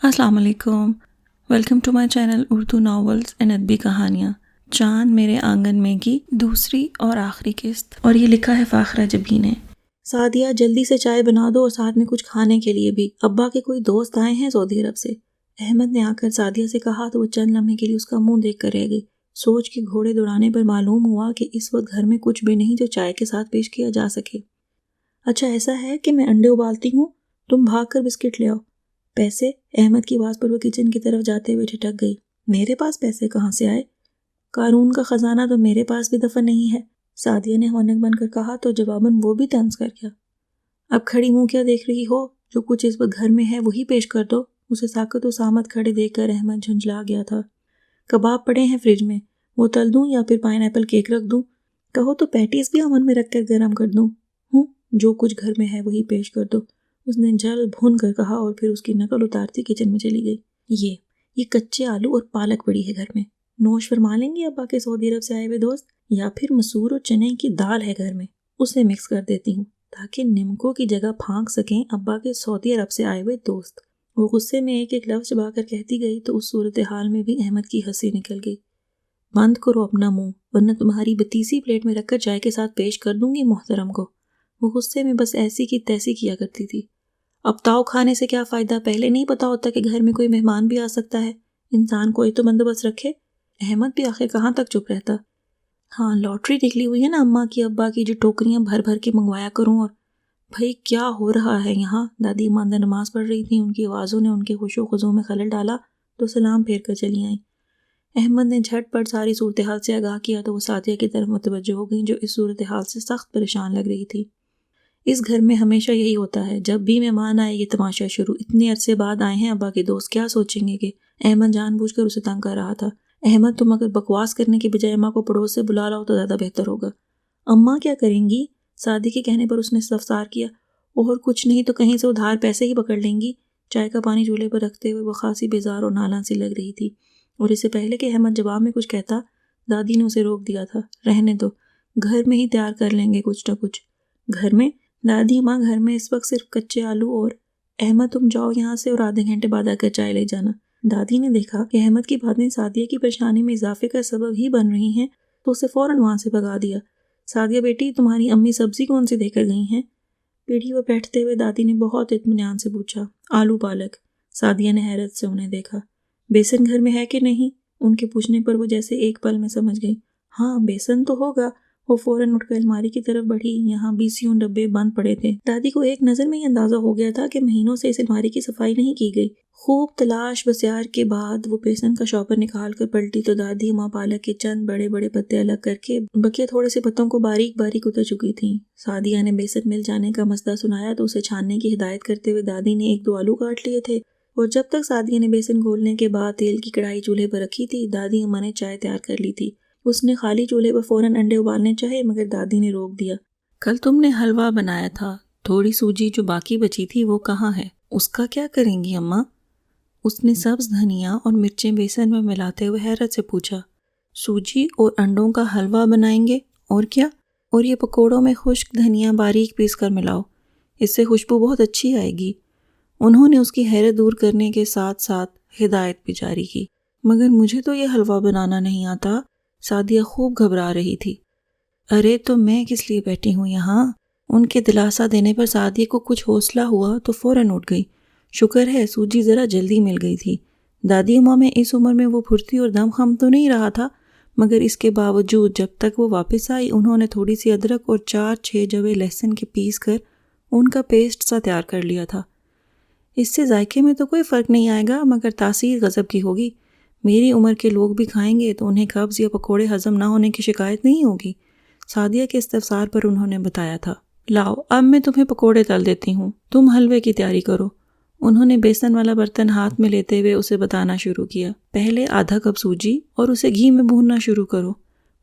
السلام علیکم، welcome to my channel Urdu novels and ادبی کہانیاں۔ چاند میرے آنگن میں کی دوسری اور آخری قسط، اور یہ لکھا ہے فاخرہ جبی نے۔ سعدیہ جلدی سے چائے بنا دو اور ساتھ میں کچھ کھانے کے لیے بھی، ابا کے کوئی دوست آئے ہیں سعودی عرب سے۔ احمد نے آ کر سعدیہ سے کہا تو وہ چند لمحے کے لیے اس کا منہ دیکھ کر رہ گئی۔ سوچ کے گھوڑے دوڑانے پر معلوم ہوا کہ اس وقت گھر میں کچھ بھی نہیں جو چائے کے ساتھ پیش کیا جا سکے۔ اچھا ایسا ہے کہ میں انڈے ابالتی ہوں، تم بھاگ کر بسکٹ لے آؤ۔ پیسے؟ احمد کی آواز پر وہ کچن کی طرف جاتے ہوئے ٹھٹک گئی۔ میرے پاس پیسے کہاں سے آئے؟ قارون کا خزانہ تو میرے پاس بھی دفن نہیں ہے، سعدیہ نے ہونک بن کر کہا تو جواباً وہ بھی طنز کر گیا۔ اب کھڑی منہ کیا دیکھ رہی ہو؟ جو کچھ اس وقت گھر میں ہے وہی پیش کر دو۔ اسے ساکت و سامت کھڑے دیکھ کر احمد جھنجھلا گیا تھا۔ کباب پڑے ہیں فریج میں، وہ تل دوں یا پھر پائن ایپل کیک رکھ دوں؟ کہو تو پیٹیز بھی اوون میں رکھ کر گرم کر دوں؟ جو کچھ گھر میں ہے وہی پیش کر دو، اس نے جل بھون کر کہا اور پھر اس کی نقل اتارتی کچن میں چلی گئی۔ یہ کچے آلو اور پالک پڑی ہے گھر میں، نوش فرما لیں گے ابا کے سعودی عرب سے آئے ہوئے دوست، یا پھر مسور اور چنے کی دال ہے گھر میں، اسے مکس کر دیتی ہوں تاکہ نمکوں کی جگہ پھانک سکیں ابا کے سعودی عرب سے آئے ہوئے دوست۔ وہ غصے میں ایک ایک لفظ چبا کر کہتی گئی تو اس صورتحال میں بھی احمد کی ہنسی نکل گئی۔ بند کرو اپنا منہ ورنہ تمہاری بتیسی پلیٹ میں رکھ کر چائے کے ساتھ پیش کر دوں گی محترم کو۔ وہ غصے میں بس ایسی کی تیسی کیا کرتی تھی۔ اب تاؤ کھانے سے کیا فائدہ، پہلے نہیں پتا ہوتا کہ گھر میں کوئی مہمان بھی آ سکتا ہے، انسان کوئی تو بندوبست رکھے۔ احمد بھی آخر کہاں تک چپ رہتا۔ ہاں لاٹری نکلی ہوئی ہے نا اماں کی ابا کی، جو ٹوکریاں بھر بھر کے منگوایا کروں۔ اور بھائی کیا ہو رہا ہے یہاں؟ دادی ماندہ نماز پڑھ رہی تھیں، ان کی آوازوں نے ان کے خشوع و خضوع میں خلل ڈالا تو سلام پھیر کر چلی آئیں۔ احمد نے جھٹ پٹ ساری صورتحال سے آگاہ کیا تو وہ سعدیہ کی طرف متوجہ ہو گئیں جو اس صورتحال سے سخت پریشان لگ رہی تھی۔ اس گھر میں ہمیشہ یہی ہوتا ہے، جب بھی مہمان آئے یہ تماشا شروع، اتنے عرصے بعد آئے ہیں ابا کے دوست، کیا سوچیں گے کہ احمد جان بوجھ کر اسے تنگ کر رہا تھا۔ احمد تم اگر بکواس کرنے کی بجائے اماں کو پڑوس سے بلا لاؤ تو زیادہ بہتر ہوگا۔ اماں کیا کریں گی؟ سعدی کے کہنے پر اس نے استفسار کیا۔ اور کچھ نہیں تو کہیں سے ادھار پیسے ہی پکڑ لیں گی۔ چائے کا پانی چولہے پر رکھتے ہوئے وہ خاصی بیزار اور نالاں سی لگ رہی تھی، اور اس سے پہلے کہ احمد جواب میں کچھ کہتا دادی نے اسے روک دیا تھا۔ رہنے دو، گھر میں ہی تیار کر لیں گے کچھ نہ کچھ۔ گھر میں؟ دادی ماں گھر میں اس وقت صرف کچے آلو اور… احمد تم جاؤ یہاں سے اور آدھے گھنٹے بعد آ کر چائے لے جانا۔ دادی نے دیکھا کہ احمد کی باتیں سعدیہ کی پریشانی میں اضافے کا سبب ہی بن رہی ہیں تو اسے فوراً وہاں سے بھگا دیا۔ سعدیہ بیٹی تمہاری امی سبزی کون سی دے کر گئی ہیں؟ پیڑھی پر بیٹھتے ہوئے دادی نے بہت اطمینان سے پوچھا۔ آلو پالک۔ سعدیہ نے حیرت سے انہیں دیکھا۔ بیسن گھر میں ہے کہ نہیں؟ ان کے پوچھنے پر وہ جیسے ایک پل میں سمجھ گئی۔ ہاں بیسن تو ہوگا۔ وہ فوراً اٹھ کر الماری کی طرف بڑھی، یہاں 20 ڈبے بند پڑے تھے۔ دادی کو ایک نظر میں یہ اندازہ ہو گیا تھا کہ مہینوں سے اس الماری کی صفائی نہیں کی گئی۔ خوب تلاش بسیار کے بعد وہ بیسن کا شاپر نکال کر پلٹی تو دادی ماں پالک کے چند بڑے بڑے پتے الگ کر کے بقیہ تھوڑے سے پتوں کو باریک باریک اتر چکی تھیں۔ سعدیہ نے بیسن مل جانے کا مسئلہ سنایا تو اسے چھاننے کی ہدایت کرتے ہوئے دادی نے 1-2 آلو کاٹ لیے تھے، اور جب تک سعدیہ نے بیسن گھولنے کے بعد تیل کی کڑائی چولہے پر رکھی تھی دادی اماں نے چائے تیار کر لی تھی۔ اس نے خالی چولہے پر فوراً انڈے ابالنے چاہے مگر دادی نے روک دیا۔ کل تم نے حلوہ بنایا تھا، تھوڑی سوجی جو باقی بچی تھی وہ کہاں ہے؟ اس کا کیا کریں گی اماں؟ اس نے سبز دھنیا اور مرچیں بیسن میں ملاتے ہوئے حیرت سے پوچھا۔ سوجی اور انڈوں کا حلوہ بنائیں گے؟ اور کیا؟ اور یہ پکوڑوں میں خشک دھنیا باریک پیس کر ملاؤ، اس سے خوشبو بہت اچھی آئے گی۔ انہوں نے اس کی حیرت دور کرنے کے ساتھ ساتھ ہدایت بھی جاری کی۔ مگر مجھے تو یہ حلوہ بنانا نہیں آتا۔ سعدیہ خوب گھبرا رہی تھی۔ ارے تو میں کس لیے بیٹھی ہوں یہاں؟ ان کے دلاسا دینے پر سعدیہ کو کچھ حوصلہ ہوا تو فوراً اٹھ گئی۔ شکر ہے سوجی ذرا جلدی مل گئی تھی۔ دادی اماں میں اس عمر میں وہ پھرتی اور دم خم تو نہیں رہا تھا، مگر اس کے باوجود جب تک وہ واپس آئی انہوں نے تھوڑی سی ادرک اور 4-6 جوے لہسن کے پیس کر ان کا پیسٹ سا تیار کر لیا تھا۔ اس سے ذائقے میں تو کوئی فرق نہیں آئے گا مگر تاثیر غضب کی ہوگی۔ میری عمر کے لوگ بھی کھائیں گے تو انہیں قبض یا پکوڑے ہضم نہ ہونے کی شکایت نہیں ہوگی۔ سعدیہ کے استفسار پر انہوں نے بتایا تھا۔ لاؤ اب میں تمہیں پکوڑے تل دیتی ہوں، تم حلوے کی تیاری کرو۔ انہوں نے بیسن والا برتن ہاتھ میں لیتے ہوئے اسے بتانا شروع کیا۔ پہلے آدھا کپ سوجی اور اسے گھی میں بھوننا شروع کرو،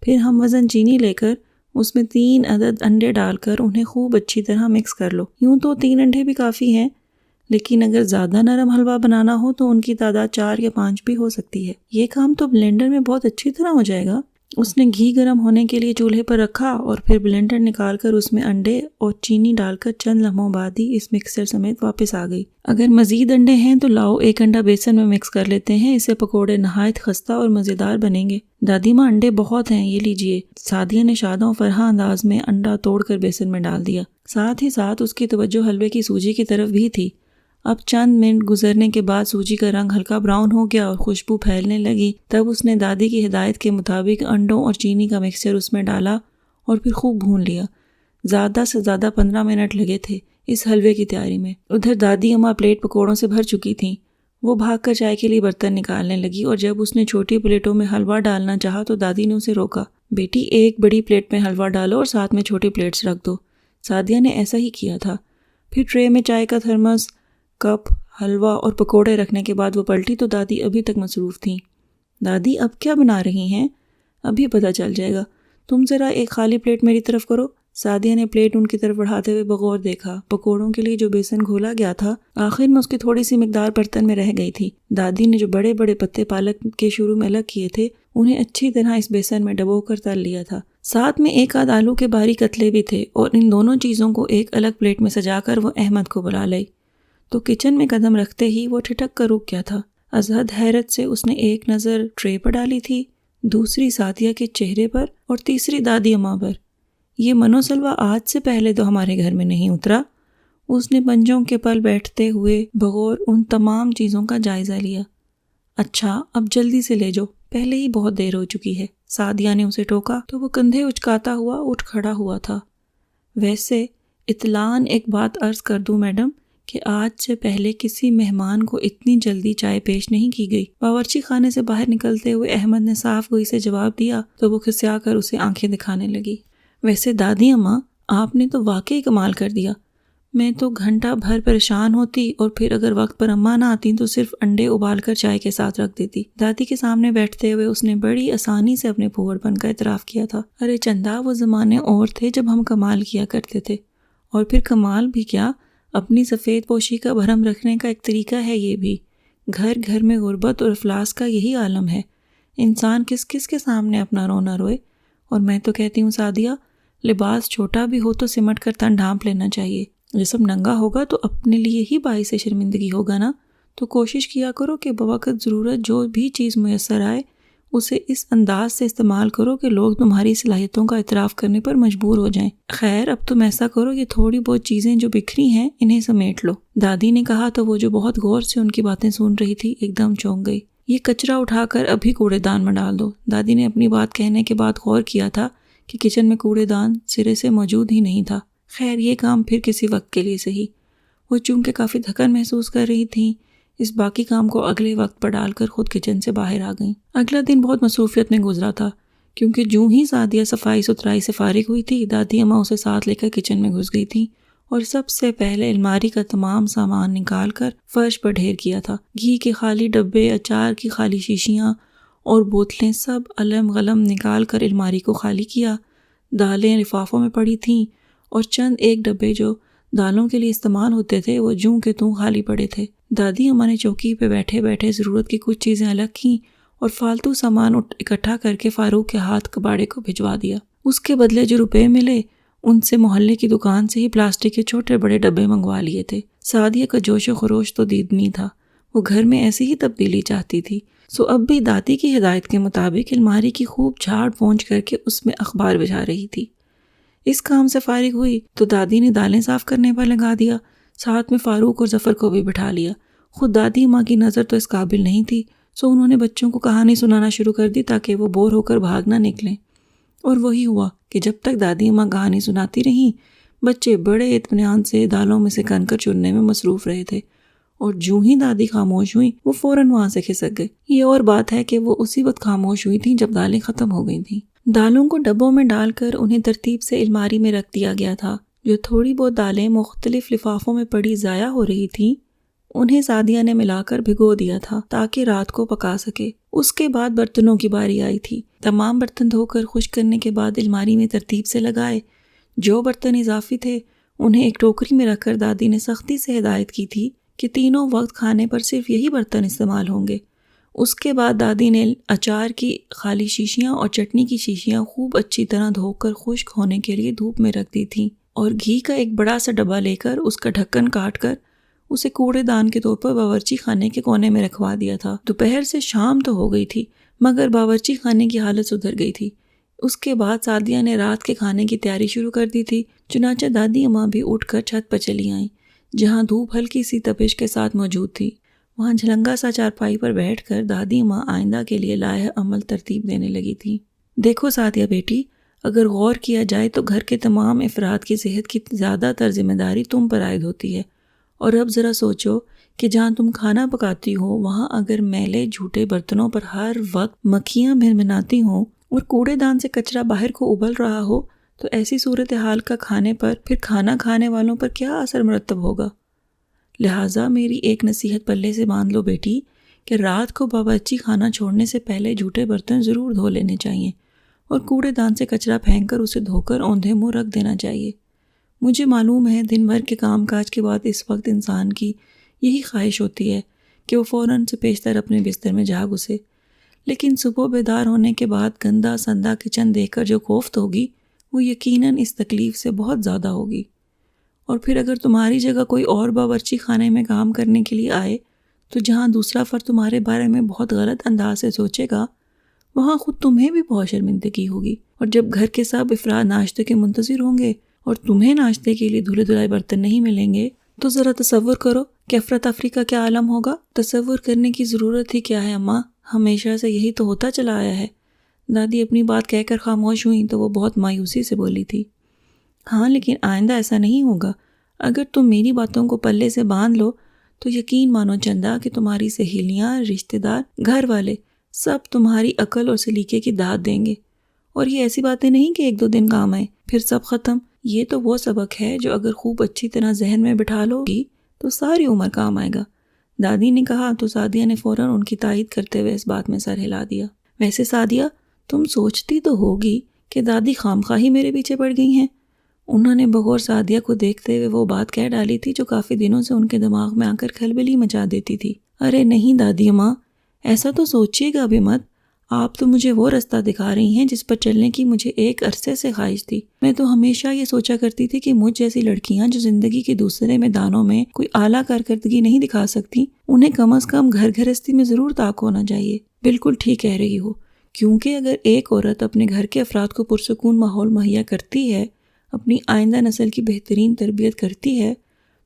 پھر ہم وزن چینی لے کر اس میں 3 عدد انڈے ڈال کر انہیں خوب اچھی طرح مکس کر لو۔ یوں تو 3 انڈے بھی کافی ہیں، لیکن اگر زیادہ نرم حلوہ بنانا ہو تو ان کی تعداد 4 یا 5 بھی ہو سکتی ہے۔ یہ کام تو بلینڈر میں بہت اچھی طرح ہو جائے گا۔ اس نے گھی گرم ہونے کے لیے چولہے پر رکھا اور پھر بلینڈر نکال کر اس میں انڈے اور چینی ڈال کر چند لمحوں بعد ہی اس مکسر سمیت واپس آ گئی۔ اگر مزید انڈے ہیں تو لاؤ، ایک انڈا بیسن میں مکس کر لیتے ہیں، اس سے پکوڑے نہایت خستہ اور مزیدار بنیں گے۔ دادی ماں انڈے بہت ہیں، یہ لیجئے۔ سعدیہ نے شادہ و فرحاں انداز میں انڈا توڑ کر بیسن میں ڈال دیا۔ ساتھ ہی ساتھ اس کی توجہ حلوے کی سوجی کی طرف بھی تھی۔ اب چند منٹ گزرنے کے بعد سوجی کا رنگ ہلکا براؤن ہو گیا اور خوشبو پھیلنے لگی۔ تب اس نے دادی کی ہدایت کے مطابق انڈوں اور چینی کا مکسچر اس میں ڈالا اور پھر خوب بھون لیا۔ زیادہ سے زیادہ 15 منٹ لگے تھے اس حلوے کی تیاری میں۔ ادھر دادی اماں پلیٹ پکوڑوں سے بھر چکی تھیں۔ وہ بھاگ کر چائے کے لیے برتن نکالنے لگی اور جب اس نے چھوٹی پلیٹوں میں حلوہ ڈالنا چاہا تو دادی نے اسے روکا۔ بیٹی، ایک بڑی پلیٹ میں حلوہ ڈالو اور ساتھ میں چھوٹی پلیٹس رکھ دو۔ سعدیہ نے ایسا ہی کیا تھا۔ پھر ٹرے میں چائے کا تھرمس، کپ، حلوہ اور پکوڑے رکھنے کے بعد وہ پلٹی تو دادی ابھی تک مصروف تھیں۔ دادی، اب کیا بنا رہی ہیں؟ ابھی پتہ چل جائے گا، تم ذرا ایک خالی پلیٹ میری طرف کرو۔ سعدیہ نے پلیٹ ان کی طرف بڑھاتے ہوئے بغور دیکھا۔ پکوڑوں کے لیے جو بیسن گھولا گیا تھا آخر میں اس کی تھوڑی سی مقدار برتن میں رہ گئی تھی۔ دادی نے جو بڑے بڑے پتے پالک کے شروع میں الگ کیے تھے انہیں اچھی طرح اس بیسن میں ڈبو کر تل لیا تھا۔ ساتھ میں ایک آدھ آلو کے باریک قتلے بھی تھے اور ان دونوں چیزوں کو ایک الگ پلیٹ میں سجا کر وہ احمد کو بلا لائی تو کچن میں قدم رکھتے ہی وہ ٹھٹک کر رک گیا تھا۔ ازحد حیرت سے اس نے ایک نظر ٹرے پر ڈالی تھی، دوسری سعدیہ کے چہرے پر اور تیسری دادی اماں پر۔ یہ منو سلوہ آج سے پہلے تو ہمارے گھر میں نہیں اترا۔ اس نے پنجوں کے پل بیٹھتے ہوئے بغور ان تمام چیزوں کا جائزہ لیا۔ اچھا، اب جلدی سے لے جاؤ، پہلے ہی بہت دیر ہو چکی ہے۔ سعدیہ نے اسے ٹوکا تو وہ کندھے اچکاتا ہوا اٹھ کھڑا ہوا تھا۔ ویسے اطلاعاً ایک بات عرض کر دوں میڈم کہ آج سے پہلے کسی مہمان کو اتنی جلدی چائے پیش نہیں کی گئی۔ باورچی خانے سے باہر نکلتے ہوئے احمد نے صاف گوئی سے جواب دیا تو وہ کھسیا کر اسے آنکھیں دکھانے لگی۔ ویسے دادی اماں، آپ نے تو واقعی کمال کر دیا۔ میں تو گھنٹہ بھر پریشان ہوتی اور پھر اگر وقت پر اماں نہ آتی تو صرف انڈے ابال کر چائے کے ساتھ رکھ دیتی۔ دادی کے سامنے بیٹھتے ہوئے اس نے بڑی آسانی سے اپنے پھوڑ پن کا اعتراف کیا تھا۔ ارے چندا، وہ زمانے اور تھے جب ہم کمال کیا کرتے تھے۔ اور پھر کمال بھی کیا، اپنی سفید پوشی کا بھرم رکھنے کا ایک طریقہ ہے یہ بھی۔ گھر گھر میں غربت اور افلاس کا یہی عالم ہے۔ انسان کس کس کے سامنے اپنا رونا روئے۔ اور میں تو کہتی ہوں سعدیہ، لباس چھوٹا بھی ہو تو سمٹ کر تن ڈھانپ لینا چاہیے۔ جسم ننگا ہوگا تو اپنے لیے ہی باعث شرمندگی ہوگا نا۔ تو کوشش کیا کرو کہ بوقت ضرورت جو بھی چیز میسر آئے اسے اس انداز سے استعمال کرو کہ لوگ تمہاری صلاحیتوں کا اعتراف کرنے پر مجبور ہو جائیں۔ خیر، اب تم ایسا کرو، یہ تھوڑی بہت چیزیں جو بکھری ہیں انہیں سمیٹ لو۔ دادی نے کہا تو وہ جو بہت غور سے ان کی باتیں سن رہی تھی ایک دم چونک گئی۔ یہ کچرا اٹھا کر ابھی کوڑے دان میں ڈال دو۔ دادی نے اپنی بات کہنے کے بعد غور کیا تھا کہ کچن میں کوڑے دان سرے سے موجود ہی نہیں تھا۔ خیر، یہ کام پھر کسی وقت کے لیے صحیح۔ وہ چونکہ کافی تھکن محسوس کر رہی تھیں، اس باقی کام کو اگلے وقت پر ڈال کر خود کچن سے باہر آ گئیں۔ اگلا دن بہت مصروفیت میں گزرا تھا کیونکہ جوں ہی سعدیہ صفائی ستھرائی سے فارغ ہوئی تھی دادی اماں اسے ساتھ لے کر کچن میں گھس گئی تھیں اور سب سے پہلے الماری کا تمام سامان نکال کر فرش پر ڈھیر کیا تھا۔ گھی کے خالی ڈبے، اچار کی خالی شیشیاں اور بوتلیں سب علم غلم نکال کر الماری کو خالی کیا۔ دالیں لفافوں میں پڑی تھیں اور چند ایک ڈبے جو دالوں کے لیے استعمال ہوتے تھے وہ جوں کے توں خالی پڑے تھے۔ دادی اماں نے چوکی پہ بیٹھے بیٹھے ضرورت کی کچھ چیزیں الگ کیں اور فالتو سامان اکٹھا کر کے فاروق کے ہاتھ کباڑے کو بھجوا دیا۔ اس کے بدلے جو روپے ملے ان سے محلے کی دکان سے ہی پلاسٹک کے چھوٹے بڑے ڈبے منگوا لیے تھے۔ سعدیہ کا جوش و خروش تو دیدنی تھا، وہ گھر میں ایسی ہی تبدیلی چاہتی تھی۔ سو اب بھی دادی کی ہدایت کے مطابق الماری کی خوب جھاڑ پونچھ کر کے اس میں اخبار بجھا رہی تھی۔ اس کام سے فارغ ہوئی تو دادی نے دالیں صاف کرنے پر لگا دیا، ساتھ میں فاروق اور ظفر کو بھی بٹھا لیا۔ خود دادی ماں کی نظر تو اس قابل نہیں تھی، سو انہوں نے بچوں کو کہانی سنانا شروع کر دی تاکہ وہ بور ہو کر بھاگ نہ نکلیں۔ اور وہی ہوا کہ جب تک دادی ماں کہانی سناتی رہیں بچے بڑے اطمینان سے دالوں میں سے کنکر چننے میں مصروف رہے تھے، اور جوں ہی دادی خاموش ہوئیں وہ فوراً وہاں سے کھسک گئے۔ یہ اور بات ہے کہ وہ اسی وقت خاموش ہوئی تھیں جب دالیں ختم ہو گئی تھیں۔ دالوں کو ڈبوں میں ڈال کر انہیں ترتیب سے الماری میں رکھ دیا گیا تھا۔ جو تھوڑی بہت دالیں مختلف لفافوں میں پڑی ضائع ہو رہی تھیں انہیں سعدیہ نے ملا کر بھگو دیا تھا تاکہ رات کو پکا سکے۔ اس کے بعد برتنوں کی باری آئی تھی۔ تمام برتن دھو کر خشک کرنے کے بعد الماری میں ترتیب سے لگائے۔ جو برتن اضافی تھے انہیں ایک ٹوکری میں رکھ کر دادی نے سختی سے ہدایت کی تھی کہ تینوں وقت کھانے پر صرف یہی برتن استعمال ہوں گے۔ اس کے بعد دادی نے اچار کی خالی شیشیاں اور چٹنی کی شیشیاں خوب اچھی طرح دھو کر خشک ہونے کے لیے دھوپ میں رکھ دی تھیں، اور گھی کا ایک بڑا سا ڈبہ لے کر اس کا ڈھکن کاٹ کر اسے کوڑے دان کے طور پر باورچی خانے کے کونے میں رکھوا دیا تھا۔ دوپہر سے شام تو ہو گئی تھی مگر باورچی خانے کی حالت سدھر گئی تھی۔ اس کے بعد سعدیہ نے رات کے کھانے کی تیاری شروع کر دی تھی، چنانچہ دادی اماں بھی اٹھ کر چھت پر چلی آئیں، جہاں دھوپ ہلکی سی تپش کے ساتھ موجود تھی۔ وہاں جھلنگا سا چارپائی پر بیٹھ کر دادی ماں آئندہ کے لیے لائحہ عمل ترتیب دینے لگی تھی۔ دیکھو سعدیہ بیٹی، اگر غور کیا جائے تو گھر کے تمام افراد کی صحت کی زیادہ تر ذمہ داری تم پر عائد ہوتی ہے، اور اب ذرا سوچو کہ جہاں تم کھانا پکاتی ہو وہاں اگر میلے جھوٹے برتنوں پر ہر وقت مکھیاں بھنبھناتی ہوں اور کوڑے دان سے کچرا باہر کو ابل رہا ہو تو ایسی صورتحال کا کھانے پر پھر کھانا کھانے والوں پر کیا اثر مرتب ہوگا؟ لہٰذا میری ایک نصیحت پلے سے باندھ لو بیٹی کہ رات کو باورچی خانہ چھوڑنے سے پہلے جھوٹے برتن ضرور دھو لینے چاہیے اور کوڑے دان سے کچرا پھینک کر اسے دھو کر اوندھے منہ رکھ دینا چاہیے۔ مجھے معلوم ہے دن بھر کے کام کاج کے بعد اس وقت انسان کی یہی خواہش ہوتی ہے کہ وہ فوراً سے پیشتر اپنے بستر میں جا گھسے، لیکن صبح بیدار ہونے کے بعد گندا سندا کچن دیکھ کر جو کوفت ہوگی وہ یقیناً اس تکلیف سے بہت زیادہ ہوگی۔ اور پھر اگر تمہاری جگہ کوئی اور باورچی خانے میں کام کرنے کے لیے آئے تو جہاں دوسرا فرد تمہارے بارے میں بہت غلط انداز سے سوچے گا وہاں خود تمہیں بھی بہت شرمندگی ہوگی، اور جب گھر کے سب افراد ناشتے کے منتظر ہوں گے اور تمہیں ناشتے کے لیے دھلے دھلائے برتن نہیں ملیں گے تو ذرا تصور کرو کہ افراتفری کا کیا عالم ہوگا۔ تصور کرنے کی ضرورت ہی کیا ہے اماں، ہمیشہ سے یہی تو ہوتا چلا آیا ہے۔ دادی اپنی بات کہہ کر خاموش ہوئیں تو وہ بہت مایوسی سے بولی تھی، ہاں لیکن آئندہ ایسا نہیں ہوگا۔ اگر تم میری باتوں کو پلے سے باندھ لو تو یقین مانو چندہ کہ تمہاری سہیلیاں، رشتہ دار، گھر والے سب تمہاری عقل اور سلیقے کی داد دیں گے، اور یہ ایسی باتیں نہیں کہ ایک دو دن کام آئے پھر سب ختم۔ یہ تو وہ سبق ہے جو اگر خوب اچھی طرح ذہن میں بٹھا لو گی تو ساری عمر کام آئے گا۔ دادی نے کہا تو سعدیہ نے فوراً ان کی تائید کرتے ہوئے اس بات میں سر ہلا دیا۔ ویسے سعدیہ تم سوچتی تو ہوگی کہ دادی خامخواہی میرے پیچھے پڑ گئی ہیں۔ انہوں نے بغور سعدیہ کو دیکھتے ہوئے وہ بات کہہ ڈالی تھی جو کافی دنوں سے ان کے دماغ میں آ کر کھلبلی مچا دیتی تھی۔ ارے نہیں دادی ماں، ایسا تو سوچیے گا بھی مت، آپ تو مجھے وہ رستہ دکھا رہی ہیں جس پر چلنے کی مجھے ایک عرصے سے خواہش تھی۔ میں تو ہمیشہ یہ سوچا کرتی تھی کہ مجھ جیسی لڑکیاں جو زندگی کے دوسرے میدانوں میں کوئی اعلیٰ کارکردگی نہیں دکھا سکتی انہیں کم از کم گھر گھرستی میں ضرور طاق ہونا چاہیے۔ بالکل ٹھیک کہہ رہی ہو، کیونکہ اگر ایک عورت اپنے گھر کے افراد کو پرسکون ماحول مہیا کرتی ہے، اپنی آئندہ نسل کی بہترین تربیت کرتی ہے،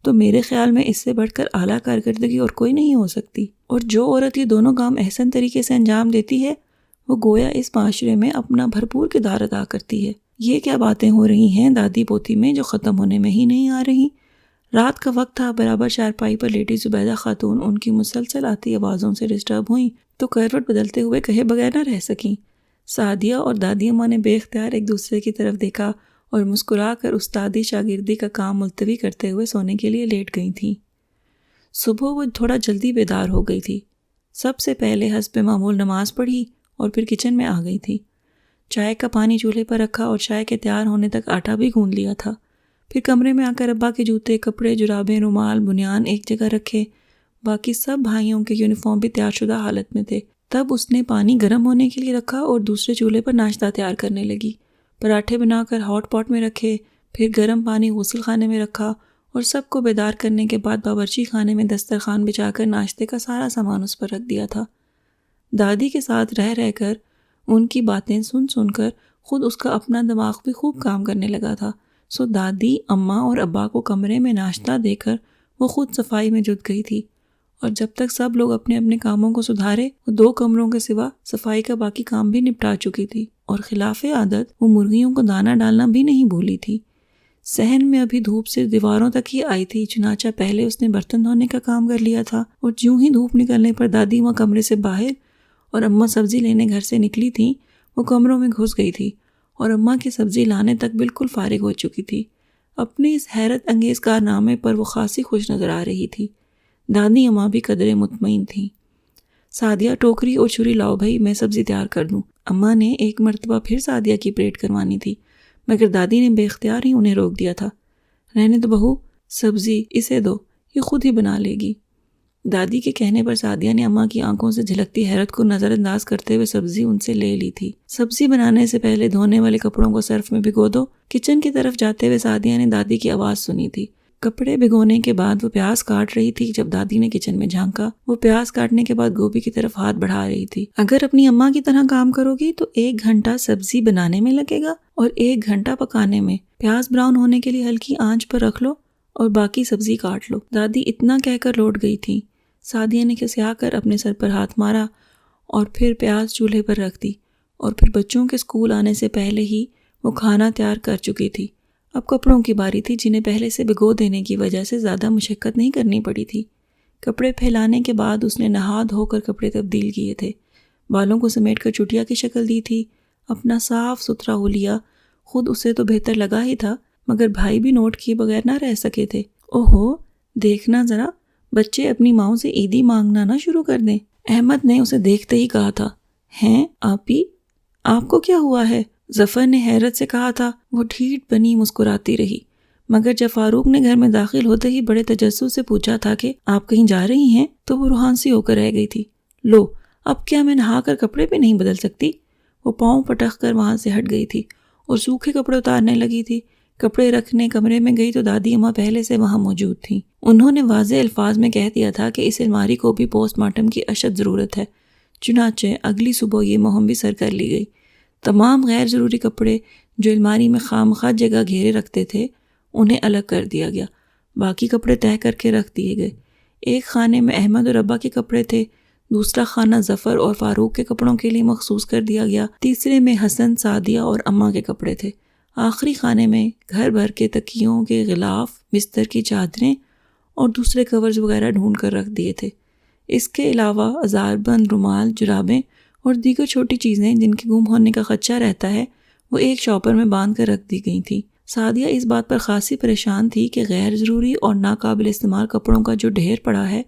تو میرے خیال میں اس سے بڑھ کر اعلیٰ کارکردگی اور کوئی نہیں ہو سکتی۔ اور جو عورت یہ دونوں کام احسن طریقے سے انجام دیتی ہے وہ گویا اس معاشرے میں اپنا بھرپور کردار ادا کرتی ہے۔ یہ کیا باتیں ہو رہی ہیں دادی پوتی میں جو ختم ہونے میں ہی نہیں آ رہی؟ رات کا وقت تھا، برابر چارپائی پر لیٹی زبیدہ خاتون ان کی مسلسل آتی آوازوں سے ڈسٹرب ہوئیں تو کروٹ بدلتے ہوئے کہے بغیر نہ رہ سکیں۔ سعدیہ اور دادی اماں نے بے اختیار ایک دوسرے کی طرف دیکھا اور مسکرا کر استادی شاگردی کا کام ملتوی کرتے ہوئے سونے کے لیے لیٹ گئی تھیں۔ صبح وہ تھوڑا جلدی بیدار ہو گئی تھی۔ سب سے پہلے حسب معمول نماز پڑھی اور پھر کچن میں آ گئی تھی۔ چائے کا پانی چولہے پر رکھا اور چائے کے تیار ہونے تک آٹا بھی گوندھ لیا تھا۔ پھر کمرے میں آ کر ابا کے جوتے، کپڑے، جرابیں، رومال، بنیان ایک جگہ رکھے۔ باقی سب بھائیوں کے یونیفارم بھی تیار شدہ حالت میں تھے۔ تب اس نے پانی گرم ہونے کے لیے رکھا اور دوسرے چولہے پر ناشتہ تیار کرنے لگی۔ پراٹھے بنا کر ہاٹ پاٹ میں رکھے، پھر گرم پانی غسل خانے میں رکھا اور سب کو بیدار کرنے کے بعد باورچی خانے میں دسترخوان بچھا کر ناشتے کا سارا سامان اس پر رکھ دیا تھا۔ دادی کے ساتھ رہ کر ان کی باتیں سن کر خود اس کا اپنا دماغ بھی خوب کام کرنے لگا تھا۔ سو دادی، اماں اور ابا کو کمرے میں ناشتہ دے کر وہ خود صفائی میں جٹ گئی تھی، اور جب تک سب لوگ اپنے اپنے کاموں کو سدھارے وہ 2 کمروں کے سوا صفائی کا باقی کام بھی نپٹا چکی تھی، اور خلاف عادت وہ مرغیوں کو دانہ ڈالنا بھی نہیں بھولی تھی۔ صحن میں ابھی دھوپ سے دیواروں تک ہی آئی تھی، چنانچہ پہلے اس نے برتن دھونے کا کام کر لیا تھا، اور جوں ہی دھوپ نکلنے پر دادی ماں کمرے سے باہر اور اماں سبزی لینے گھر سے نکلی تھیں، وہ کمروں میں گھس گئی تھی اور اماں کی سبزی لانے تک بالکل فارغ ہو چکی تھی۔ اپنے اس حیرت انگیز کارنامے پر وہ خاصی خوش نظر آ رہی تھی۔ دادی اماں بھی قدرے مطمئن تھیں۔ سعدیہ ٹوکری اور چھری لاؤ بھائی، میں سبزی تیار کر دوں۔ اماں نے ایک مرتبہ پھر سعدیہ کی پلیٹ کروانی تھی، مگر دادی نے بے اختیار ہی انہیں روک دیا تھا۔ رہنے دو بہو، سبزی اسے دو، یہ خود ہی بنا لے گی۔ دادی کے کہنے پر سعدیہ نے اماں کی آنکھوں سے جھلکتی حیرت کو نظر انداز کرتے ہوئے سبزی ان سے لے لی تھی۔ سبزی بنانے سے پہلے دھونے والے کپڑوں کو صرف میں بھگو دو۔ کچن کی طرف جاتے ہوئے سعدیہ نے دادی کی آواز سنی تھی۔ کپڑے بھگونے کے بعد وہ پیاز کاٹ رہی تھی۔ جب دادی نے کچن میں جھانکا، وہ پیاز کاٹنے کے بعد گوبھی کی طرف ہاتھ بڑھا رہی تھی۔ اگر اپنی اماں کی طرح کام کرو گی تو 1 گھنٹہ سبزی بنانے میں لگے گا اور 1 گھنٹہ پکانے میں۔ پیاز براؤن ہونے کے لیے ہلکی آنچ پر رکھ لو اور باقی سبزی کاٹ لو۔ دادی اتنا کہہ کر لوٹ گئی تھی۔ سعدیہ نے کھسیا کر اپنے سر پر ہاتھ مارا اور پھر پیاز چولہے پر رکھ دی، اور پھر بچوں کے اسکول آنے سے پہلے ہی وہ کھانا تیار کر چکی تھی۔ اب کپڑوں کی باری تھی، جنہیں پہلے سے بھگو دینے کی وجہ سے زیادہ مشقت نہیں کرنی پڑی تھی۔ کپڑے پھیلانے کے بعد اس نے نہا دھو کر کپڑے تبدیل کیے تھے، بالوں کو سمیٹ کر چٹیا کی شکل دی تھی۔ اپنا صاف ستھرا حلیہ خود اسے تو بہتر لگا ہی تھا، مگر بھائی بھی نوٹ کیے بغیر نہ رہ سکے تھے۔ اوہو، دیکھنا ذرا، بچے اپنی ماؤں سے عیدی مانگنا نہ شروع کر دیں۔ احمد نے اسے دیکھتے ہی کہا تھا۔ ہیں آپی، آپ کو کیا ہوا ہے؟ ظفر نے حیرت سے کہا تھا۔ وہ ڈھیٹ بنی مسکراتی رہی، مگر جب فاروق نے گھر میں داخل ہوتے ہی بڑے تجسس سے پوچھا تھا کہ آپ کہیں جا رہی ہیں، تو وہ روحان سی ہو کر رہ گئی تھی۔ لو، اب کیا میں نہا کر کپڑے بھی نہیں بدل سکتی؟ وہ پاؤں پٹک کر وہاں سے ہٹ گئی تھی اور سوکھے کپڑے اتارنے لگی تھی۔ کپڑے رکھنے کمرے میں گئی تو دادی اماں پہلے سے وہاں موجود تھیں۔ انہوں نے واضح الفاظ میں کہہ دیا تھا کہ اس الماری کو بھی پوسٹ مارٹم کی اشد ضرورت ہے۔ چنانچہ اگلی صبح یہ مہم بھی سر کر لی گئی۔ تمام غیر ضروری کپڑے جو الماری میں خواہ جگہ گھیرے رکھتے تھے انہیں الگ کر دیا گیا، باقی کپڑے تہہ کر کے رکھ دیے گئے۔ ایک خانے میں احمد اور ابا کے کپڑے تھے، دوسرا خانہ ظفر اور فاروق کے کپڑوں کے لیے مخصوص کر دیا گیا، تیسرے میں حسن، سعدیہ اور اماں کے کپڑے تھے، آخری خانے میں گھر بھر کے تکیوں کے غلاف، بستر کی چادریں اور دوسرے کورز وغیرہ ڈھونڈ کر رکھ دیے تھے۔ اس کے علاوہ ہزار بند رومال، جرابیں اور دیگر چھوٹی چیزیں جن کے گم ہونے کا خدشہ رہتا ہے وہ ایک شاپر میں باندھ کر رکھ دی گئی تھیں۔ سعدیہ اس بات پر خاصی پریشان تھی کہ غیر ضروری اور ناقابل استعمال کپڑوں کا جو ڈھیر پڑا ہے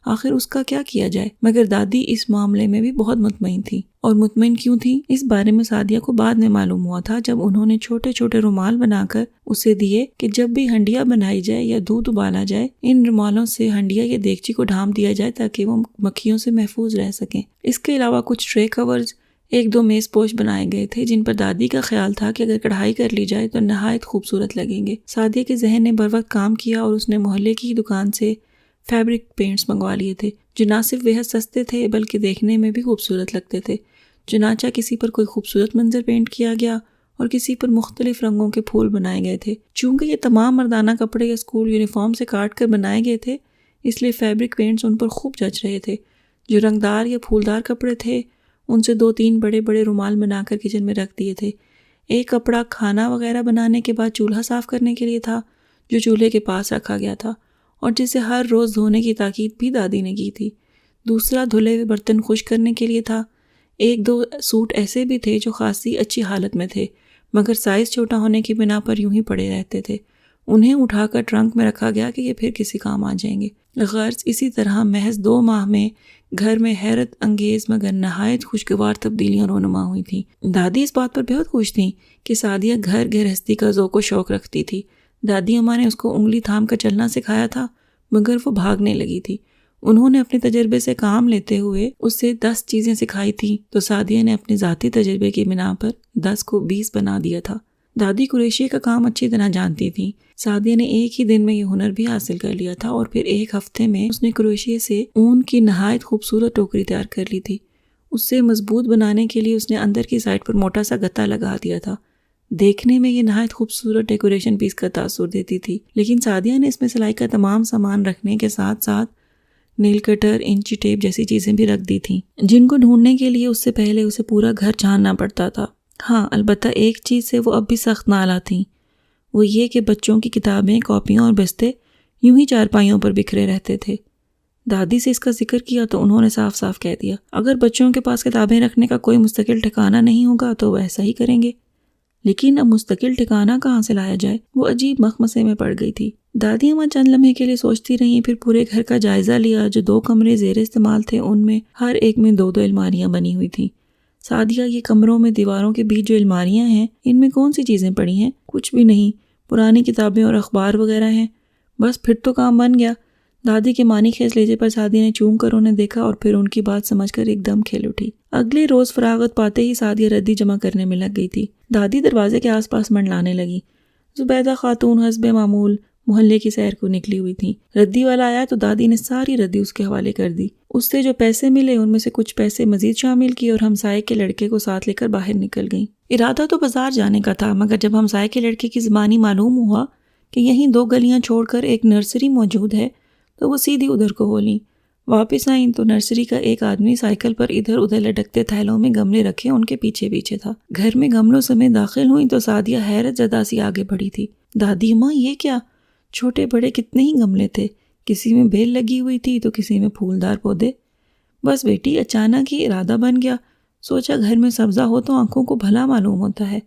آخر اس کا کیا کیا جائے، مگر دادی اس معاملے میں بھی بہت مطمئن تھی۔ اور مطمئن کیوں تھی اس بارے میں سعدیہ کو بعد میں معلوم ہوا تھا، جب انہوں نے چھوٹے چھوٹے رومال بنا کر اسے دیے کہ جب بھی ہنڈیا بنائی جائے یا دودھ ابالا جائے ان رومالوں سے ہنڈیا یا دیگچی کو ڈھانپ دیا جائے تاکہ وہ مکھیوں سے محفوظ رہ سکیں۔ اس کے علاوہ کچھ ٹرے کورز، 1-2 میز پوش بنائے گئے تھے جن پر دادی کا خیال تھا کہ اگر کڑھائی کر لی جائے تو نہایت خوبصورت لگیں گے۔ سعدیہ کے ذہن نے بروقت کام کیا اور اس نے محلے کی دکان سے فیبرک پینٹس منگوا لیے تھے جو نہ صرف بےحد سستے تھے بلکہ دیکھنے میں بھی خوبصورت لگتے تھے۔ چنانچہ کسی پر کوئی خوبصورت منظر پینٹ کیا گیا اور کسی پر مختلف رنگوں کے پھول بنائے گئے تھے۔ چونکہ یہ تمام مردانہ کپڑے یا اسکول یونیفارم سے کاٹ کر بنائے گئے تھے، اس لیے فیبرک پینٹس ان پر خوب جچ رہے تھے۔ جو رنگدار یا پھولدار کپڑے تھے ان سے 2-3 بڑے بڑے رومال بنا کر کچن میں رکھ دیے تھے۔ ایک کپڑا کھانا وغیرہ بنانے کے بعد چولہا صاف کرنے کے لیے تھا جو چولہے کے پاس رکھا گیا تھا اور جسے ہر روز دھونے کی تاکید بھی دادی نے کی تھی۔ دوسرا دھلے ہوئے برتن خشک کرنے کے لیے تھا۔ 1-2 سوٹ ایسے بھی تھے جو خاصی اچھی حالت میں تھے مگر سائز چھوٹا ہونے کی بنا پر یوں ہی پڑے رہتے تھے، انہیں اٹھا کر ٹرنک میں رکھا گیا کہ یہ پھر کسی کام آ جائیں گے۔ غرض اسی طرح محض 2 ماہ میں گھر میں حیرت انگیز مگر نہایت خوشگوار تبدیلیاں رونما ہوئی تھیں۔ دادی اس بات پر بہت خوش تھیں کہ سعدیہ گھر گرہستی کا ذوق و شوق رکھتی تھی۔ دادی اماں نے اس کو انگلی تھام کر چلنا سکھایا تھا مگر وہ بھاگنے لگی تھی۔ انہوں نے اپنے تجربے سے کام لیتے ہوئے اس سے 10 چیزیں سکھائی تھیں تو سعدیہ نے اپنے ذاتی تجربے کی بنا پر 10 کو 20 بنا دیا تھا۔ دادی کریشی کا کام اچھی طرح جانتی تھیں۔ سعدیہ نے ایک ہی دن میں یہ ہنر بھی حاصل کر لیا تھا اور پھر ایک ہفتے میں اس نے کریشی سے اون کی نہایت خوبصورت ٹوکری تیار کر لی تھی۔ اس سے مضبوط بنانے کے لیے اس نے اندر کی سائڈ پر موٹا سا گتا لگا دیا تھا۔ دیکھنے میں یہ نہایت خوبصورت ڈیکوریشن پیس کا تاثر دیتی تھی، لیکن سعدیہ نے اس میں سلائی کا تمام سامان رکھنے کے ساتھ ساتھ نیل کٹر، انچی ٹیپ جیسی چیزیں بھی رکھ دی تھیں جن کو ڈھونڈنے کے لیے اس سے پہلے اسے پورا گھر چھاننا پڑتا تھا۔ ہاں، البتہ ایک چیز سے وہ اب بھی سخت نالاں تھیں، وہ یہ کہ بچوں کی کتابیں، کاپیاں اور بستے یوں ہی چارپائیوں پر بکھرے رہتے تھے۔ دادی سے اس کا ذکر کیا تو انہوں نے صاف صاف کہہ دیا اگر بچوں کے پاس کتابیں رکھنے کا کوئی مستقل ٹھکانہ نہیں ہوگا تو وہ ایسا ہی کریں گے۔ لیکن اب مستقل ٹھکانہ کہاں سے لایا جائے؟ وہ عجیب مخمسے میں پڑ گئی تھی۔ دادی اماں چند لمحے کے لیے سوچتی رہیں، پھر پورے گھر کا جائزہ لیا۔ جو 2 کمرے زیر استعمال تھے ان میں ہر ایک میں 2 الماریاں بنی ہوئی تھیں۔ سعدیہ، یہ کمروں میں دیواروں کے بیچ جو الماریاں ہیں ان میں کون سی چیزیں پڑی ہیں؟ کچھ بھی نہیں، پرانی کتابیں اور اخبار وغیرہ ہیں۔ بس پھر تو کام بن گیا۔ دادی کے مانی خیز لہجے پر سعدیہ نے چوم کر انہیں دیکھا اور پھر ان کی بات سمجھ کر ایک دم کھل اٹھی۔ اگلے روز فراغت پاتے ہی سعدیہ ردی جمع کرنے میں لگ گئی تھی۔ دادی دروازے کے آس پاس منڈلانے لگی۔ زبیدہ خاتون حسب معمول محلے کی سیر کو نکلی ہوئی تھی۔ ردی والا آیا تو دادی نے ساری ردی اس کے حوالے کر دی۔ اس سے جو پیسے ملے ان میں سے کچھ پیسے مزید شامل کیے اور ہمسائے کے لڑکے کو ساتھ لے کر باہر نکل گئیں۔ ارادہ تو بازار جانے کا تھا، مگر جب ہمسائے کے لڑکے کی زبانی معلوم ہوا کہ یہیں 2 گلیاں چھوڑ کر ایک نرسری موجود ہے تو وہ سیدھی ادھر کو ہو لیں۔ واپس آئیں تو نرسری کا ایک آدمی سائیکل پر ادھر ادھر لٹکتے تھیلوں میں گملے رکھے ان کے پیچھے پیچھے تھا۔ گھر میں گملوں سمیت داخل ہوئیں تو سعدیہ حیرت زدہ سی آگے بڑھی تھی۔ دادی ماں یہ کیا؟ چھوٹے بڑے کتنے ہی گملے تھے، کسی میں بیل لگی ہوئی تھی تو کسی میں پھولدار پودے۔ بس بیٹی اچانک ہی ارادہ بن گیا، سوچا گھر میں سبزہ ہو تو آنکھوں کو بھلا معلوم ہوتا ہے،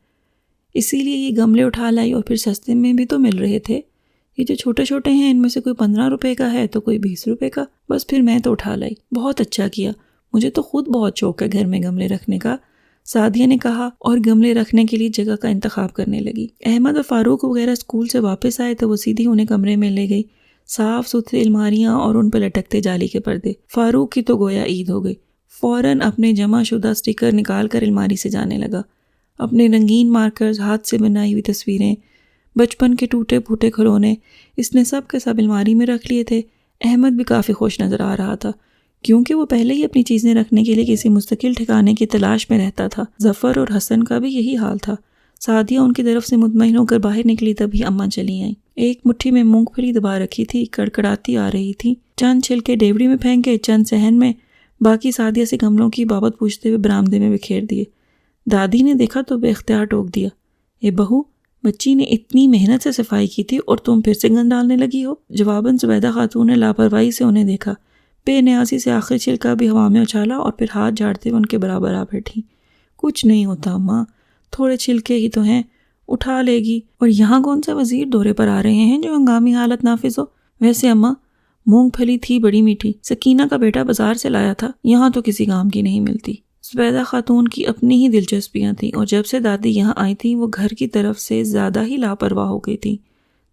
اسی لیے یہ گملے اٹھا لائی، اور پھر سستے میں بھی تو مل رہے تھے۔ یہ جو چھوٹے چھوٹے ہیں ان میں سے کوئی 15 روپے کا ہے تو کوئی 20 روپے کا، بس پھر میں تو اٹھا لائی۔ بہت اچھا کیا، مجھے تو خود بہت شوق ہے گھر میں گملے رکھنے کا، سعدیہ نے کہا اور گملے رکھنے کے لیے جگہ کا انتخاب کرنے لگی۔ احمد اور فاروق وغیرہ اسکول سے واپس آئے تو وہ سیدھی انہیں کمرے میں لے گئی۔ صاف ستھری الماریاں اور ان پہ لٹکتے جالی کے پردے۔ فاروق کی تو گویا عید ہو گئی، فوراً اپنے جمع شدہ سٹیکر نکال کر الماری سے جانے لگا۔ اپنے رنگین مارکرز، ہاتھ سے بنائی ہوئی تصویریں، بچپن کے ٹوٹے پھوٹے کھلونے، اس نے سب کے سب الماری میں رکھ لیے تھے۔ احمد بھی کافی خوش نظر آ رہا تھا، کیونکہ وہ پہلے ہی اپنی چیزیں رکھنے کے لیے کسی مستقل ٹھکانے کی تلاش میں رہتا تھا۔ ظفر اور حسن کا بھی یہی حال تھا۔ سعدیہ ان کی طرف سے مطمئن ہو کر باہر نکلی تبھی اماں چلی آئیں۔ ایک مٹھی میں مونگ پھلی دبا رکھی تھی، کڑکڑاتی آ رہی تھی۔ چند چھلکے ڈیوڑی میں پھینکے، چند صحن میں، باقی سعدیہ سے گملوں کی بابت پوچھتے ہوئے برآمدے میں بکھیر دیے۔ دادی نے دیکھا تو بے اختیار ٹوک دیا، اے بہو، بچی نے اتنی محنت سے صفائی کی تھی اور تم پھر سے گند ڈالنے لگی ہو۔ جواباً زبیدہ خاتون نے لاپرواہی سے انہیں دیکھا، بے نیازی سے آخری چھلکا بھی ہوا میں اچھالا اور پھر ہاتھ جھاڑتے ہوئے ان کے برابر آ بیٹھی۔ کچھ نہیں ہوتا اماں، تھوڑے چھلکے ہی تو ہیں، اٹھا لے گی۔ اور یہاں کون سے وزیر دورے پر آ رہے ہیں جو ہنگامی حالت نافذ ہو؟ ویسے اماں، مونگ پھلی تھی بڑی میٹھی، سکینہ کا بیٹا بازار سے لایا تھا، یہاں تو کسی کام کی نہیں ملتی۔ زبیدہ خاتون کی اپنی ہی دلچسپیاں تھیں اور جب سے دادی یہاں آئی تھیں وہ گھر کی طرف سے زیادہ ہی لاپرواہ ہو گئی تھیں۔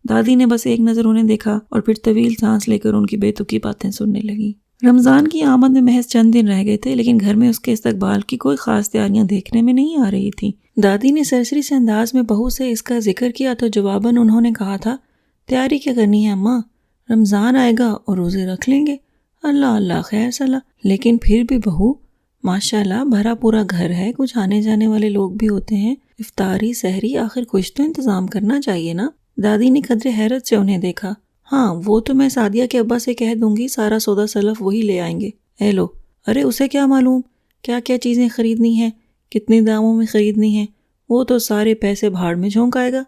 دادی نے بس ایک نظر انہیں دیکھا اور پھر طویل سانس لے کر ان کی بے تکی باتیں سننے لگی۔ رمضان کی آمد میں محض چند دن رہ گئے تھے، لیکن گھر میں اس کے استقبال کی کوئی خاص تیاریاں دیکھنے میں نہیں آ رہی تھیں۔ دادی نے سرسری سے انداز میں بہو سے اس کا ذکر کیا تو جواباً انہوں نے کہا تھا، تیاری کیا کرنی ہے اماں، رمضان آئے گا اور روزے رکھ لیں گے، اللہ اللہ خیر صلاح۔ لیکن پھر بھی بہو، ماشاءاللہ بھرا پورا گھر ہے، کچھ آنے جانے والے لوگ بھی ہوتے ہیں، افطاری سحری آخر کچھ تو انتظام کرنا چاہیے نا۔ دادی نے قدرے حیرت سے انہیں دیکھا۔ ہاں وہ تو میں سعدیہ کے ابا سے کہہ دوں گی، سارا سودا سلف وہی لے آئیں گے۔ اے لو، ارے اسے کیا معلوم کیا کیا چیزیں خریدنی ہیں، کتنے داموں میں خریدنی ہیں، وہ تو سارے پیسے بھاڑ میں جھونک آئے گا۔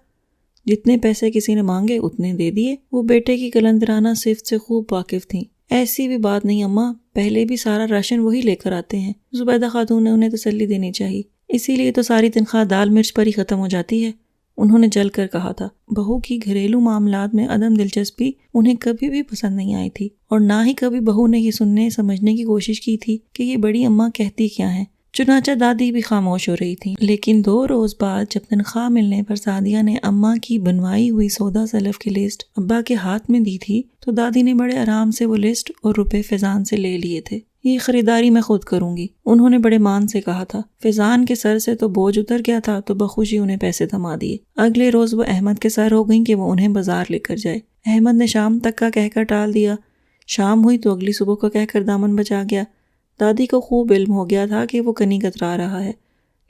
جتنے پیسے کسی نے مانگے اتنے دے دیے۔ وہ بیٹے کی کلندرانہ صفت سے خوب واقف تھیں۔ ایسی بھی بات نہیں اماں، پہلے بھی سارا راشن وہی لے کر آتے ہیں۔ زبیدہ خاتون نے انہیں تسلی دینی چاہی، اسی لیے تو ساری تنخواہ دال مرچ پر ہی ختم ہو جاتی ہے، انہوں نے جل کر کہا تھا۔ بہو کی گھریلو معاملات میں عدم دلچسپی انہیں کبھی بھی پسند نہیں آئی تھی، اور نہ ہی کبھی بہو نے یہ سننے سمجھنے کی کوشش کی تھی کہ یہ بڑی اماں کہتی کیا ہیں۔ چنانچہ دادی بھی خاموش ہو رہی تھی۔ لیکن 2 روز بعد جب تنخواہ ملنے پر سعدیہ نے اماں کی بنوائی ہوئی سودا سلف کی لسٹ ابا کے ہاتھ میں دی تھی تو دادی نے بڑے آرام سے وہ لسٹ اور روپے فیضان سے لے لیے تھے۔ یہ خریداری میں خود کروں گی، انہوں نے بڑے مان سے کہا تھا۔ فیضان کے سر سے تو بوجھ اتر گیا تھا تو بخوشی انہیں پیسے تھما دیے۔ اگلے روز وہ احمد کے سر ہو گئیں کہ وہ انہیں بازار لے کر جائے۔ احمد نے شام تک کا کہہ کر ٹال دیا۔ شام ہوئی تو اگلی صبح کا کہہ کر دامن بچا گیا۔ دادی کو خوب علم ہو گیا تھا کہ وہ کنی کترا رہا ہے،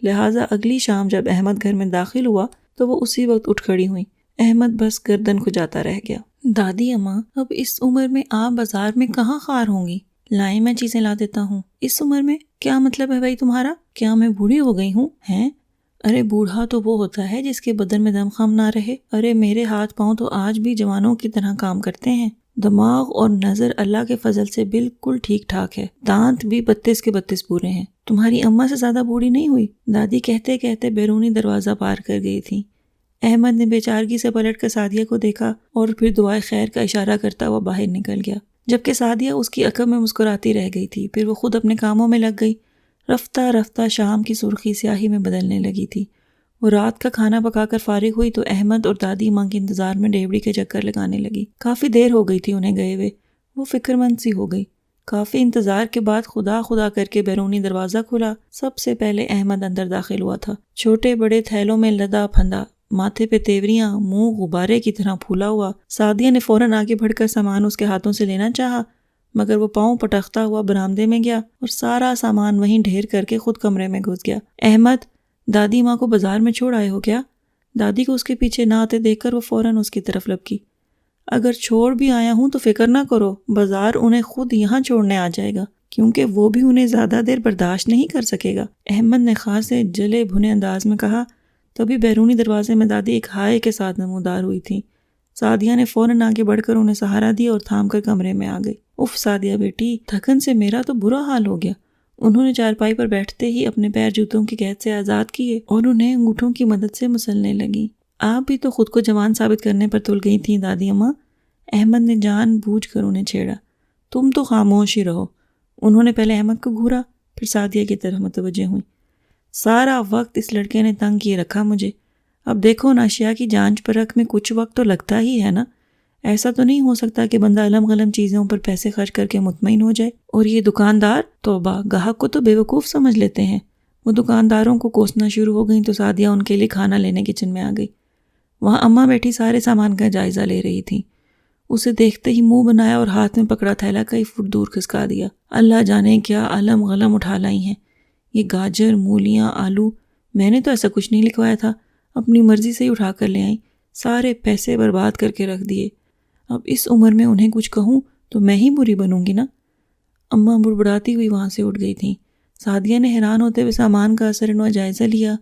لہٰذا اگلی شام جب احمد گھر میں داخل ہوا تو وہ اسی وقت اٹھ کھڑی ہوئیں۔ احمد بس گردن کھجاتا رہ گیا۔ دادی اماں، اب اس عمر میں آپ بازار میں کہاں خوار ہوں گی؟ لائیں میں چیزیں لا دیتا ہوں۔ اس عمر میں کیا مطلب ہے بھائی تمہارا؟ کیا میں بوڑھی ہو گئی ہوں ہیں؟ ارے بوڑھا تو وہ ہوتا ہے جس کے بدن میں دم خم نہ رہے۔ ارے میرے ہاتھ پاؤں تو آج بھی جوانوں کی طرح کام کرتے ہیں، دماغ اور نظر اللہ کے فضل سے بالکل ٹھیک ٹھاک ہے، دانت بھی 32 کے 32 پورے ہیں۔ تمہاری اماں سے زیادہ بوڑھی نہیں ہوئی؟ دادی کہتے کہتے بیرونی دروازہ پار کر گئی تھی۔ احمد نے بے چارگی سے پلٹ کر سعدیہ کو دیکھا اور پھر دعائے خیر کا اشارہ کرتا ہوا باہر نکل گیا، جبکہ سعدیہ اس کی عقب میں مسکراتی رہ گئی تھی۔ پھر وہ خود اپنے کاموں میں لگ گئی۔ رفتہ رفتہ شام کی سرخی سیاہی میں بدلنے لگی تھی۔ وہ رات کا کھانا پکا کر فارغ ہوئی تو احمد اور دادی ماں کے انتظار میں ڈیوڑی کے چکر لگانے لگی۔ کافی دیر ہو گئی تھی انہیں گئے ہوئے۔ وہ فکر مند سی ہو گئی۔ کافی انتظار کے بعد خدا خدا کر کے بیرونی دروازہ کھلا۔ سب سے پہلے احمد اندر داخل ہوا تھا، چھوٹے بڑے تھیلوں میں لدا پھندا، ماتھے پہ تیوریاں، منہ غبارے کی طرح پھولا ہوا۔ سعدیہ نے فوراً آگے بڑھ کر سامان اس کے ہاتھوں سے لینا چاہا، مگر وہ پاؤں پٹکتا ہوا برآمدے میں گیا اور سارا سامان وہیں ڈھیر کر کے خود کمرے میں گھس گیا۔ احمد، دادی ماں کو بازار میں چھوڑ آئے ہو کیا؟ دادی کو اس کے پیچھے نہ آتے دیکھ کر وہ فوراً اس کی طرف لپکی۔ اگر چھوڑ بھی آیا ہوں تو فکر نہ کرو، بازار انہیں خود یہاں چھوڑنے آ جائے گا، کیونکہ وہ بھی انہیں زیادہ دیر برداشت نہیں کر سکے گا، احمد نے خاصے جلے بھنے انداز میں کہا۔ تبھی بیرونی دروازے میں دادی ایک ہائے کے ساتھ نمودار ہوئی تھی۔ سعدیہ نے فوراً آگے بڑھ کر انہیں سہارا دیا اور تھام کر کمرے میں آ گئی۔ اف سعدیہ بیٹی، تھکن سے میرا تو برا حال ہو گیا۔ انہوں نے چارپائی پر بیٹھتے ہی اپنے پیر جوتوں کی قید سے آزاد کیے اور انہیں انگوٹھوں کی مدد سے مسلنے لگیں۔ آپ بھی تو خود کو جوان ثابت کرنے پر تل گئی تھیں دادی اماں، احمد نے جان بوجھ کر انہیں چھیڑا۔ تم تو خاموش ہی رہو۔ انہوں نے پہلے احمد کو گھورا، پھر سعدیہ کی طرف متوجہ ہوئیں۔ سارا وقت اس لڑکے نے تنگ کیے رکھا مجھے۔ اب دیکھو نا، اشیاء کی جانچ پرکھ میں کچھ وقت تو لگتا ہی ہے نا۔ ایسا تو نہیں ہو سکتا کہ بندہ علم غلم چیزوں پر پیسے خرچ کر کے مطمئن ہو جائے۔ اور یہ دکاندار، توبہ، گاہک کو تو بے وقوف سمجھ لیتے ہیں۔ وہ دکانداروں کو کوسنا شروع ہو گئیں تو سعدیہ ان کے لیے کھانا لینے کچن میں آ گئی۔ وہاں اماں بیٹھی سارے سامان کا جائزہ لے رہی تھیں۔ اسے دیکھتے ہی منہ بنایا اور ہاتھ میں پکڑا تھیلا کئی فٹ دور کھسکا دیا۔ اللہ جانے کیا علم غلم اٹھا لائی ہیں یہ، گاجر، مولیاں، آلو، میں نے تو ایسا کچھ نہیں لکھوایا تھا، اپنی مرضی سے ہی اٹھا کر لے آئیں، سارے پیسے برباد کر کے رکھ دیے۔ اب اس عمر میں انہیں کچھ کہوں تو میں ہی بری بنوں گی نا۔ اماں بڑبڑاتی ہوئی وہاں سے اٹھ گئی تھیں۔ سعدیہ نے حیران ہوتے ہوئے سامان کا اثرنو جائزہ لیا۔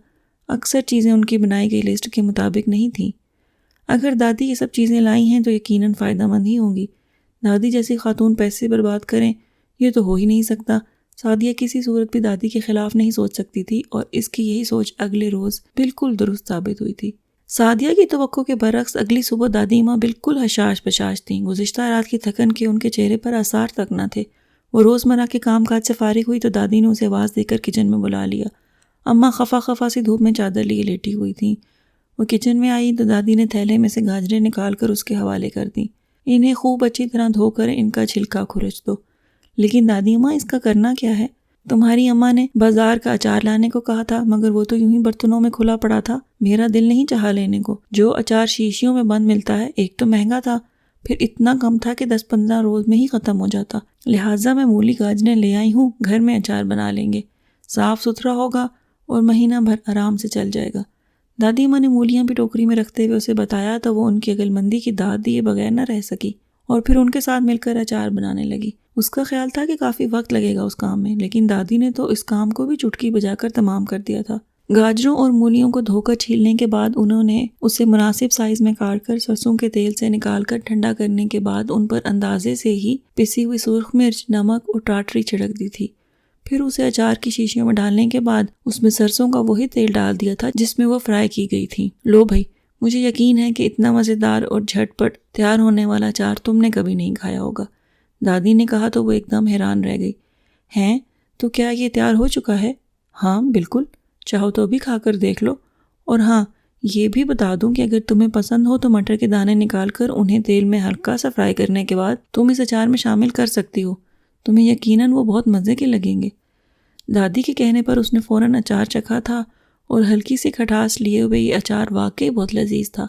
اکثر چیزیں ان کی بنائی گئی لسٹ کے مطابق نہیں تھیں۔ اگر دادی یہ سب چیزیں لائی ہیں تو یقیناً فائدہ مند ہی ہوں گی۔ دادی جیسی خاتون پیسے برباد کریں، یہ تو ہو ہی نہیں سکتا۔ سعدیہ کسی صورت بھی دادی کے خلاف نہیں سوچ سکتی تھی اور اس کی یہی سوچ اگلے روز بالکل درست ثابت ہوئی تھی۔ سعدیہ کی توقع کے برعکس اگلی صبح دادی ماں بالکل حشاش بشاش تھیں۔ گزشتہ رات کی تھکن کے ان کے چہرے پر آثار تک نہ تھے۔ وہ روزمرہ کے کام کاج سے فارغ ہوئی تو دادی نے اسے آواز دے کر کچن میں بلا لیا۔ اماں خفا خفا سی دھوپ میں چادر لیے لیٹی ہوئی تھیں۔ وہ کچن میں آئی تو دادی نے تھیلے میں سے گاجریں نکال کر اس کے حوالے کر دیں۔ انہیں خوب اچھی طرح دھو کر ان کا چھلکا کھرچ دو۔ لیکن دادی اماں، اس کا کرنا کیا ہے؟ تمہاری اماں نے بازار کا اچار لانے کو کہا تھا، مگر وہ تو یوں ہی برتنوں میں کھلا پڑا تھا، میرا دل نہیں چاہا لینے کو۔ جو اچار شیشیوں میں بند ملتا ہے، ایک تو مہنگا تھا، پھر اتنا کم تھا کہ 10-15 روز میں ہی ختم ہو جاتا، لہٰذا میں مولی گاجریں لے آئی ہوں، گھر میں اچار بنا لیں گے، صاف ستھرا ہوگا اور مہینہ بھر آرام سے چل جائے گا۔ دادی اماں نے مولیاں بھی ٹوکری میں رکھتے ہوئے اسے بتایا تو وہ ان کی عقل مندی کی داد دیے بغیر نہ رہ سکی اور پھر ان کے ساتھ مل کر اچار بنانے لگی۔ اس کا خیال تھا کہ کافی وقت لگے گا اس کام میں، لیکن دادی نے تو اس کام کو بھی چٹکی بجا کر تمام کر دیا تھا۔ گاجروں اور مولیوں کو دھو کر چھیلنے کے بعد انہوں نے اسے مناسب سائز میں کاٹ کر سرسوں کے تیل سے نکال کر ٹھنڈا کرنے کے بعد ان پر اندازے سے ہی پسی ہوئی سرخ مرچ، نمک اور ٹاٹری چھڑک دی تھی۔ پھر اسے اچار کی شیشیوں میں ڈالنے کے بعد اس میں سرسوں کا وہی تیل ڈال دیا تھا جس میں وہ فرائی کی گئی تھی۔ لو بھائی، مجھے یقین ہے کہ اتنا مزیدار اور جھٹ پٹ تیار ہونے والا اچار تم نے کبھی نہیں کھایا ہوگا۔ دادی نے کہا تو وہ ایک دم حیران رہ گئی۔ ہیں؟ تو کیا یہ تیار ہو چکا ہے؟ ہاں بالکل، چاہو تو ابھی کھا کر دیکھ لو۔ اور ہاں، یہ بھی بتا دوں کہ اگر تمہیں پسند ہو تو مٹر کے دانے نکال کر انہیں تیل میں ہلکا سا فرائی کرنے کے بعد تم اس اچار میں شامل کر سکتی ہو، تمہیں یقیناً وہ بہت مزے کے لگیں گے۔ دادی کے کہنے پر اس نے فوراً اچار چکھا تھا اور ہلکی سی کھٹاس لیے ہوئے یہ اچار واقعی بہت لذیذ تھا۔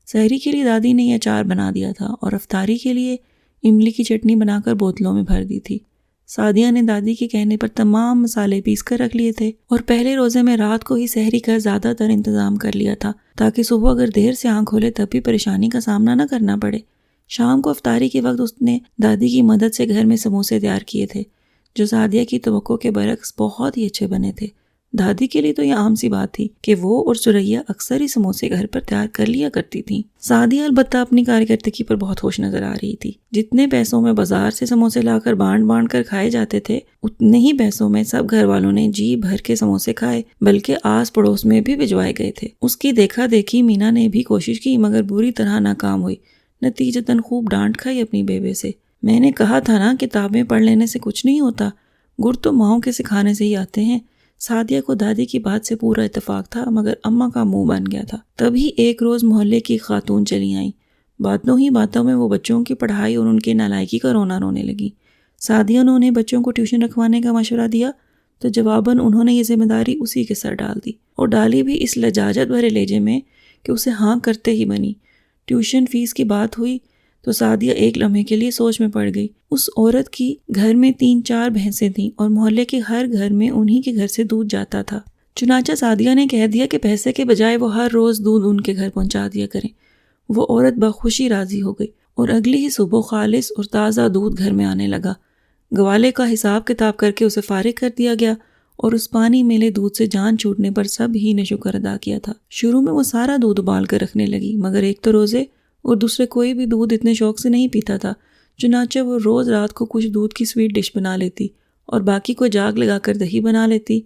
سحری کے لیے دادی نے یہ اچار بنا دیا تھا اور افطاری کے لیے املی کی چٹنی بنا کر بوتلوں میں بھر دی تھی۔ سعدیہ نے دادی کے کہنے پر تمام مسالے پیس کر رکھ لیے تھے اور پہلے روزے میں رات کو ہی سحری کا زیادہ تر انتظام کر لیا تھا تاکہ صبح اگر دیر سے آنکھ کھولے تب بھی پریشانی کا سامنا نہ کرنا پڑے۔ شام کو افطاری کے وقت اس نے دادی کی مدد سے گھر میں سموسے تیار کیے تھے جو سعدیہ کی توقع کے برعکس بہت ہی اچھے بنے تھے۔ دادی کے لیے تو یہ عام سی بات تھی کہ وہ اور سریا اکثر ہی سموسے گھر پر تیار کر لیا کرتی تھیں۔ سعدیہ البتہ اپنی کارکردگی پر بہت خوش نظر آ رہی تھی۔ جتنے پیسوں میں بازار سے سموسے لا کر بانٹ کر کھائے جاتے تھے، اتنے ہی پیسوں میں سب گھر والوں نے جی بھر کے سموسے کھائے، بلکہ آس پڑوس میں بھی بھجوائے گئے تھے۔ اس کی دیکھا دیکھی مینا نے بھی کوشش کی مگر بری طرح ناکام ہوئی۔ نتیجتاً خوب ڈانٹ کھائی اپنی بیبے سے۔ میں نے کہا تھا نا، کتابیں پڑھ لینے سے کچھ نہیں ہوتا، گر تو ماؤں کے سکھانے سے ہی آتے ہیں۔ سعدیہ کو دادی کی بات سے پورا اتفاق تھا مگر اماں کا منہ بن گیا تھا۔ تبھی ایک روز محلے کی خاتون چلی آئیں۔ باتوں ہی باتوں میں وہ بچوں کی پڑھائی اور ان کے نالائکی کا رونے لگی۔ سعدیہ نے انہیں بچوں کو ٹیوشن رکھوانے کا مشورہ دیا تو جواباً انہوں نے یہ ذمہ داری اسی کے سر ڈال دی، اور ڈالی بھی اس لجاجت بھرے لہجے میں کہ اسے ہاں کرتے ہی بنی۔ ٹیوشن فیس کی بات ہوئی تو سعدیہ ایک لمحے کے لیے سوچ میں پڑ گئی۔ اس عورت کی گھر میں 3-4 بھینسیں تھیں اور محلے کے ہر گھر میں انہی کے گھر سے دودھ جاتا تھا۔ چنانچہ سعدیہ نے کہہ دیا کہ پیسے کے بجائے وہ ہر روز دودھ ان کے گھر پہنچا دیا کریں۔ وہ عورت بخوشی راضی ہو گئی اور اگلی ہی صبح خالص اور تازہ دودھ گھر میں آنے لگا۔ گوالے کا حساب کتاب کر کے اسے فارغ کر دیا گیا اور اس پانی میلے دودھ سے جان چھوٹنے پر سب ہی نے شکر ادا کیا تھا۔ شروع میں وہ سارا دودھ ابال کر رکھنے لگی، مگر ایک تو روزے اور دوسرے کوئی بھی دودھ اتنے شوق سے نہیں پیتا تھا، چنانچہ وہ روز رات کو کچھ دودھ کی سویٹ ڈش بنا لیتی اور باقی کو جاگ لگا کر دہی بنا لیتی۔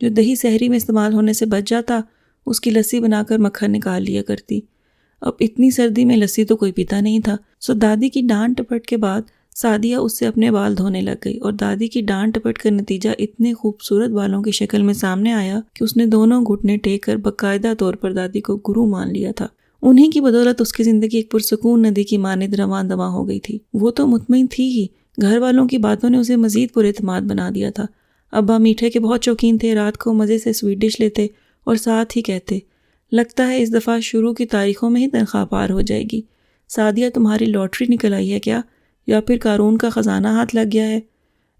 جو دہی سحری میں استعمال ہونے سے بچ جاتا اس کی لسی بنا کر مکھن نکال لیا کرتی۔ اب اتنی سردی میں لسی تو کوئی پیتا نہیں تھا، سو دادی کی ڈانٹ ٹپٹ کے بعد سعدیہ اس سے اپنے بال دھونے لگ گئی، اور دادی کی ڈانٹ ٹپٹ کا نتیجہ اتنے خوبصورت بالوں کی شکل میں سامنے آیا کہ اس نے دونوں گھٹنے ٹیک کر باقاعدہ طور پر دادی کو گرو مان لیا تھا۔ انہی کی بدولت اس کی زندگی ایک پرسکون ندی کی مانند رواں دواں ہو گئی تھی۔ وہ تو مطمئن تھی ہی، گھر والوں کی باتوں نے اسے مزید پر اعتماد بنا دیا تھا۔ ابا میٹھے کے بہت شوقین تھے، رات کو مزے سے سویٹ ڈش لیتے اور ساتھ ہی کہتے، لگتا ہے اس دفعہ شروع کی تاریخوں میں ہی تنخواہ پار ہو جائے گی۔ سعدیہ تمہاری لاٹری نکل آئی ہے کیا، یا پھر قارون کا خزانہ ہاتھ لگ گیا ہے؟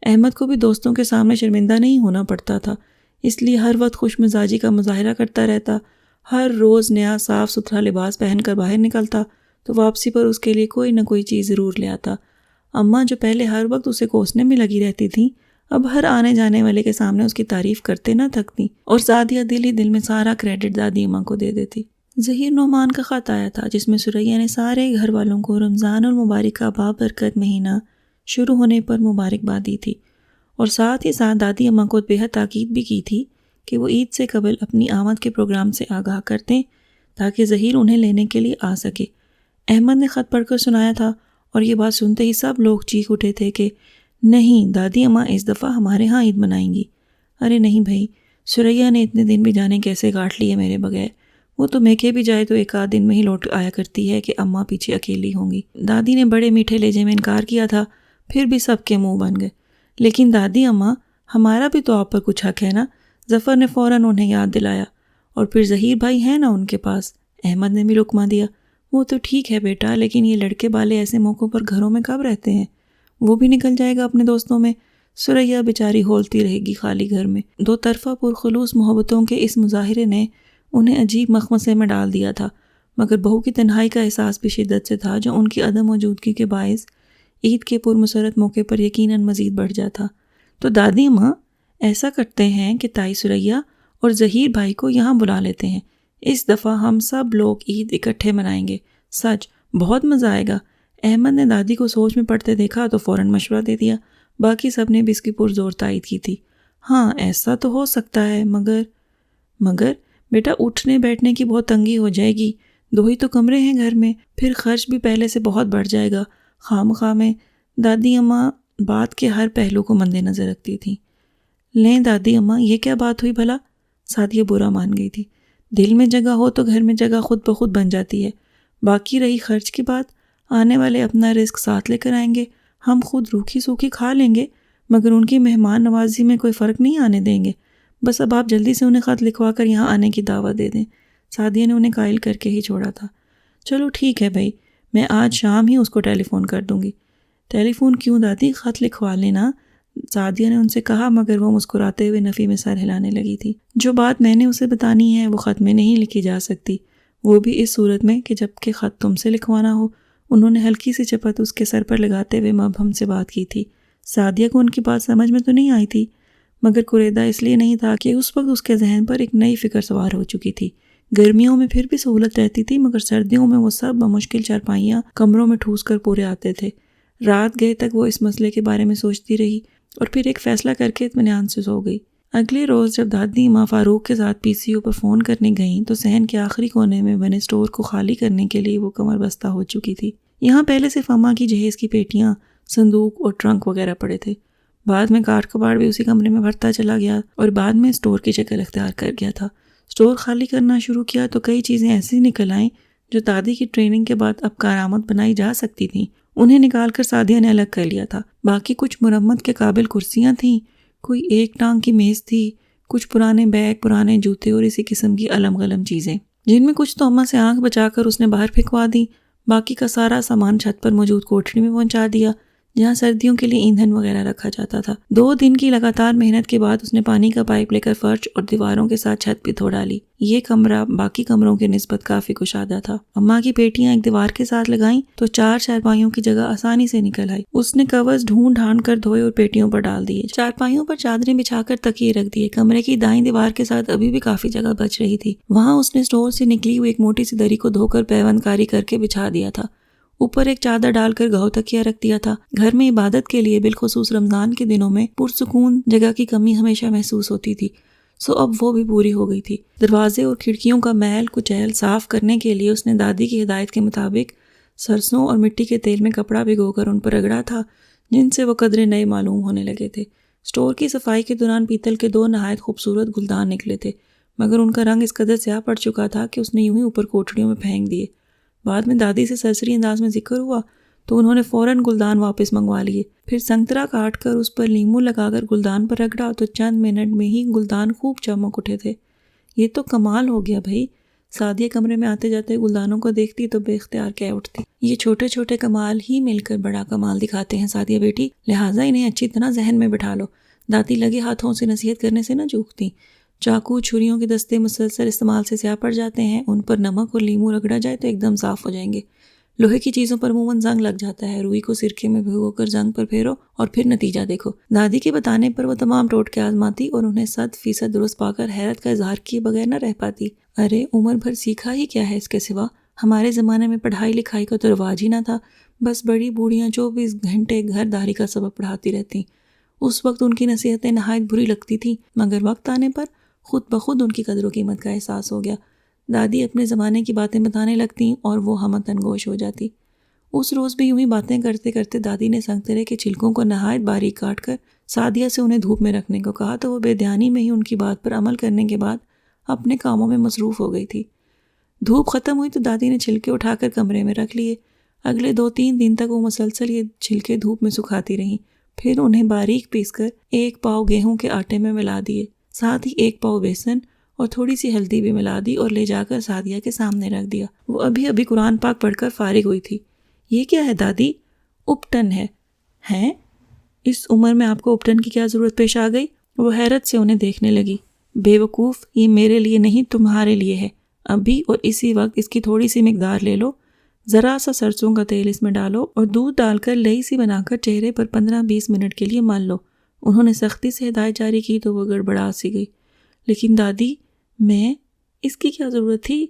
احمد کو بھی دوستوں کے سامنے شرمندہ نہیں ہونا پڑتا تھا، اس لیے ہر وقت خوش مزاجی کا مظاہرہ کرتا رہتا۔ ہر روز نیا صاف ستھرا لباس پہن کر باہر نکلتا تو واپسی پر اس کے لیے کوئی نہ کوئی چیز ضرور لے آتا۔ اماں جو پہلے ہر وقت اسے کوسنے میں لگی رہتی تھیں، اب ہر آنے جانے والے کے سامنے اس کی تعریف کرتے نہ تھکتی، اور سعدیہ دل ہی دل میں سارا کریڈٹ دادی اماں کو دے دیتی۔ ظہیر نعمان کا خط آیا تھا جس میں سریہ نے سارے گھر والوں کو رمضان المبارک کا بابرکت مہینہ شروع ہونے پر مبارکباد دی تھی، اور ساتھ ہی ساتھ دادی اماں کو بے حد تاکید بھی کی تھی کہ وہ عید سے قبل اپنی آمد کے پروگرام سے آگاہ کر دیں تاکہ ظہیر انہیں لینے کے لیے آ سکے۔ احمد نے خط پڑھ کر سنایا تھا، اور یہ بات سنتے ہی سب لوگ چیخ اٹھے تھے کہ نہیں، دادی اماں اس دفعہ ہمارے ہاں عید منائیں گی۔ ارے نہیں بھائی، سریہ نے اتنے دن بھی جانے کیسے کاٹ لیے میرے بغیر، وہ تو میکے بھی جائے تو 1 آدھ دن میں ہی لوٹ آیا کرتی ہے کہ اماں پیچھے اکیلی ہوں گی۔ دادی نے بڑے میٹھے لہجے میں انکار کیا تھا، پھر بھی سب کے منہ بن گئے۔ لیکن دادی اماں، ہمارا بھی تو آپ پر کچھ حق ہے نا؟ ظفر نے فوراً انہیں یاد دلایا۔ اور پھر ظہیر بھائی ہیں نا ان کے پاس؟ احمد نے بھی لقمہ دیا۔ وہ تو ٹھیک ہے بیٹا، لیکن یہ لڑکے بالے ایسے موقعوں پر گھروں میں کب رہتے ہیں؟ وہ بھی نکل جائے گا اپنے دوستوں میں۔ سریہ بیچاری ہولتی رہے گی خالی گھر میں۔ دو طرفہ پرخلوص محبتوں کے اس مظاہرے نے انہیں عجیب مخمصے میں ڈال دیا تھا، مگر بہو کی تنہائی کا احساس بھی شدت سے تھا جو ان کی عدم موجودگی کے باعث عید کے پرمسرت موقع پر یقیناً مزید بڑھ جاتا۔ تو دادی ماں، ایسا کرتے ہیں کہ تائی سریہ اور ظہیر بھائی کو یہاں بلا لیتے ہیں، اس دفعہ ہم سب لوگ عید اکٹھے منائیں گے، سچ بہت مزہ آئے گا۔ احمد نے دادی کو سوچ میں پڑتے دیکھا تو فوراً مشورہ دے دیا۔ باقی سب نے بھی اس کی پرزور تائید کی تھی۔ ہاں ایسا تو ہو سکتا ہے، مگر بیٹا اٹھنے بیٹھنے کی بہت تنگی ہو جائے گی، 2 ہی تو کمرے ہیں گھر میں، پھر خرچ بھی پہلے سے بہت بڑھ جائے گا خواہ میں۔ دادی اماں بات کے ہر پہلو کو مد نظر رکھتی تھیں۔ لیں دادی اماں، یہ کیا بات ہوئی بھلا؟ سعدیہ برا مان گئی تھی۔ دل میں جگہ ہو تو گھر میں جگہ خود بخود بن جاتی ہے۔ باقی رہی خرچ کی بات، آنے والے اپنا رزق ساتھ لے کر آئیں گے، ہم خود روکھی سوکھی کھا لیں گے، مگر ان کی مہمان نوازی میں کوئی فرق نہیں آنے دیں گے۔ بس اب آپ جلدی سے انہیں خط لکھوا کر یہاں آنے کی دعوت دے دیں۔ سعدیہ نے انہیں قائل کر کے ہی چھوڑا تھا۔ چلو ٹھیک ہے بھائی، میں آج شام ہی اس کو ٹیلی فون کر دوں گی۔ ٹیلی فون کیوں دادی، خط لکھوا لینا، سعدیہ نے ان سے کہا، مگر وہ مسکراتے ہوئے نفی میں سر ہلانے لگی تھی۔ جو بات میں نے اسے بتانی ہے وہ خط میں نہیں لکھی جا سکتی، وہ بھی اس صورت میں کہ جب کہ خط تم سے لکھوانا ہو۔ انہوں نے ہلکی سی چپت اس کے سر پر لگاتے ہوئے مبہم سے بات کی تھی۔ سعدیہ کو ان کی بات سمجھ میں تو نہیں آئی تھی، مگر قریدہ اس لیے نہیں تھا کہ اس وقت اس کے ذہن پر ایک نئی فکر سوار ہو چکی تھی۔ گرمیوں میں پھر بھی سہولت رہتی تھی، مگر سردیوں میں وہ سب بمشکل چارپائیاں کمروں میں ٹھوس کر پورے آتے تھے۔ رات گئے تک وہ اس مسئلے کے بارے میں سوچتی رہی اور پھر ایک فیصلہ کر کے اطمینان سے سو گئی۔ اگلے روز جب دادی ماں فاروق کے ساتھ PCO پر فون کرنے گئیں تو صحن کے آخری کونے میں بنے اسٹور کو خالی کرنے کے لیے وہ کمر بستہ ہو چکی تھی۔ یہاں پہلے سے اماں کی جہیز کی پیٹیاں، صندوق اور ٹرنک وغیرہ پڑے تھے۔ بعد میں کاٹ کباڑ بھی اسی کمرے میں بھرتا چلا گیا اور بعد میں اسٹور کی شکل اختیار کر گیا تھا۔ اسٹور خالی کرنا شروع کیا تو کئی چیزیں ایسی نکل آئیں جو دادی کی ٹریننگ کے بعد اب کارآمد بنائی جا سکتی تھیں، انہیں نکال کر سعدیہ نے الگ کر لیا تھا۔ باقی کچھ مرمت کے قابل کرسیاں تھیں، کوئی ایک ٹانگ کی میز تھی، کچھ پرانے بیگ، پرانے جوتے اور اسی قسم کی الم غلم چیزیں، جن میں کچھ تو اماں سے آنکھ بچا کر اس نے باہر پھینکوا دی، باقی کا سارا سامان چھت پر موجود کوٹھری میں پہنچا دیا جہاں سردیوں کے لیے ایندھن وغیرہ رکھا جاتا تھا۔ 2 دن کی لگاتار محنت کے بعد اس نے پانی کا پائپ لے کر فرش اور دیواروں کے ساتھ چھت بھی دھو ڈالی۔ یہ کمرہ باقی کمروں کے نسبت کافی کشادہ تھا۔ اماں کی پیٹیاں ایک دیوار کے ساتھ لگائیں تو 4 چارپائیوں کی جگہ آسانی سے نکل آئی۔ اس نے کورز ڈھونڈ ڈھانڈ کر دھوئے اور پیٹیوں پر ڈال دیے، چارپائیوں پر چادریں بچھا کر تکیے رکھ دیے۔ کمرے کی دائیں دیوار کے ساتھ ابھی بھی کافی جگہ بچ رہی تھی، وہاں اس نے اسٹور سے نکلی ہوئی ایک موٹی سی دری کو دھو کر پیوند کاری کر کے بچھا دیا تھا، اوپر ایک چادر ڈال کر گھاؤ تکیہ رکھ دیا تھا۔ گھر میں عبادت کے لیے بالخصوص رمضان کے دنوں میں پرسکون جگہ کی کمی ہمیشہ محسوس ہوتی تھی، سو اب وہ بھی پوری ہو گئی تھی۔ دروازے اور کھڑکیوں کا میل کچیل صاف کرنے کے لیے اس نے دادی کی ہدایت کے مطابق سرسوں اور مٹی کے تیل میں کپڑا بھگو کر ان پر رگڑا تھا، جن سے وہ قدرے نئے معلوم ہونے لگے تھے۔ اسٹور کی صفائی کے دوران پیتل کے 2 نہایت خوبصورت گلدان نکلے تھے، مگر ان کا رنگ اس قدر سیاہ پڑ چکا تھا کہ اس نے یوں ہی اوپر کوٹڑیوں میں پھینک دیے۔ بعد میں دادی سے سرسری انداز میں ذکر ہوا تو انہوں نے فوراً گلدان واپس منگوا لیے، پھر سنگترا کاٹ کر اس پر لیموں لگا کر گلدان پر رگڑا تو چند منٹ میں ہی گلدان خوب چمک اٹھے تھے۔ یہ تو کمال ہو گیا بھائی۔ سعدیہ کمرے میں آتے جاتے گلدانوں کو دیکھتی تو بے اختیار کہہ اٹھتی، یہ چھوٹے چھوٹے کمال ہی مل کر بڑا کمال دکھاتے ہیں سعدیہ بیٹی، لہٰذا انہیں اچھی طرح ذہن میں بٹھا لو۔ دادی لگے ہاتھوں سے نصیحت کرنے سے نہ چوکتی۔ چاقو چھریوں کے دستے مسلسل استعمال سے سیاہ پڑ جاتے ہیں، ان پر نمک اور لیموں رگڑا جائے تو ایک دم صاف ہو جائیں گے۔ لوہے کی چیزوں پر عموماً زنگ لگ جاتا ہے، روئی کو سرکے میں بھگو کر زنگ پر پھیرو اور پھر نتیجہ دیکھو۔ دادی کے بتانے پر وہ تمام ٹوٹکے آزماتی اور انہیں 100% درست پا کر حیرت کا اظہار کیے بغیر نہ رہ پاتی۔ ارے عمر بھر سیکھا ہی کیا ہے اس کے سوا؟ ہمارے زمانے میں پڑھائی لکھائی کا تو رواج ہی نہ تھا، بس بڑی بوڑھیاں 24 گھنٹے گھر داری کا سبق پڑھاتی رہتیں۔ اس وقت ان کی نصیحتیں نہایت بری لگتی تھیں، مگر وقت آنے پر خود بخود ان کی قدر و قیمت کا احساس ہو گیا۔ دادی اپنے زمانے کی باتیں بتانے لگتیں اور وہ ہمتن گوش ہو جاتی۔ اس روز بھی یوں ہی باتیں کرتے کرتے دادی نے سنگترے کے چھلکوں کو نہایت باریک کاٹ کر سعدیہ سے انہیں دھوپ میں رکھنے کو کہا تو وہ بے دھیانی میں ہی ان کی بات پر عمل کرنے کے بعد اپنے کاموں میں مصروف ہو گئی تھی۔ دھوپ ختم ہوئی تو دادی نے چھلکے اٹھا کر کمرے میں رکھ لیے۔ اگلے 2-3 دن تک وہ مسلسل یہ چھلکے دھوپ میں سکھاتی رہیں، پھر انہیں باریک پیس کر 1 پاؤ گیہوں کے آٹے میں ملا دیے، ساتھ ہی 1 پاؤ بیسن اور تھوڑی سی ہلدی بھی ملا دی اور لے جا کر سعدیہ کے سامنے رکھ دیا۔ وہ ابھی قرآن پاک پڑھ کر فارغ ہوئی تھی۔ یہ کیا ہے دادی؟ اپٹن ہے۔ ہیں؟ اس عمر میں آپ کو اپٹن کی کیا ضرورت پیش آ گئی؟ وہ حیرت سے انہیں دیکھنے لگی۔ بے وقوف، یہ میرے لیے نہیں تمہارے لیے ہے۔ ابھی اور اسی وقت اس کی تھوڑی سی مقدار لے لو، ذرا سا سرسوں کا تیل اس میں ڈالو اور دودھ ڈال کر لئی سی بنا کر چہرے پر 15-20 منٹ کے لیے مل لو۔ انہوں نے سختی سے ہدایت جاری کی تو وہ گڑبڑا سی گئی۔ لیکن دادی، میں اس کی کیا ضرورت تھی؟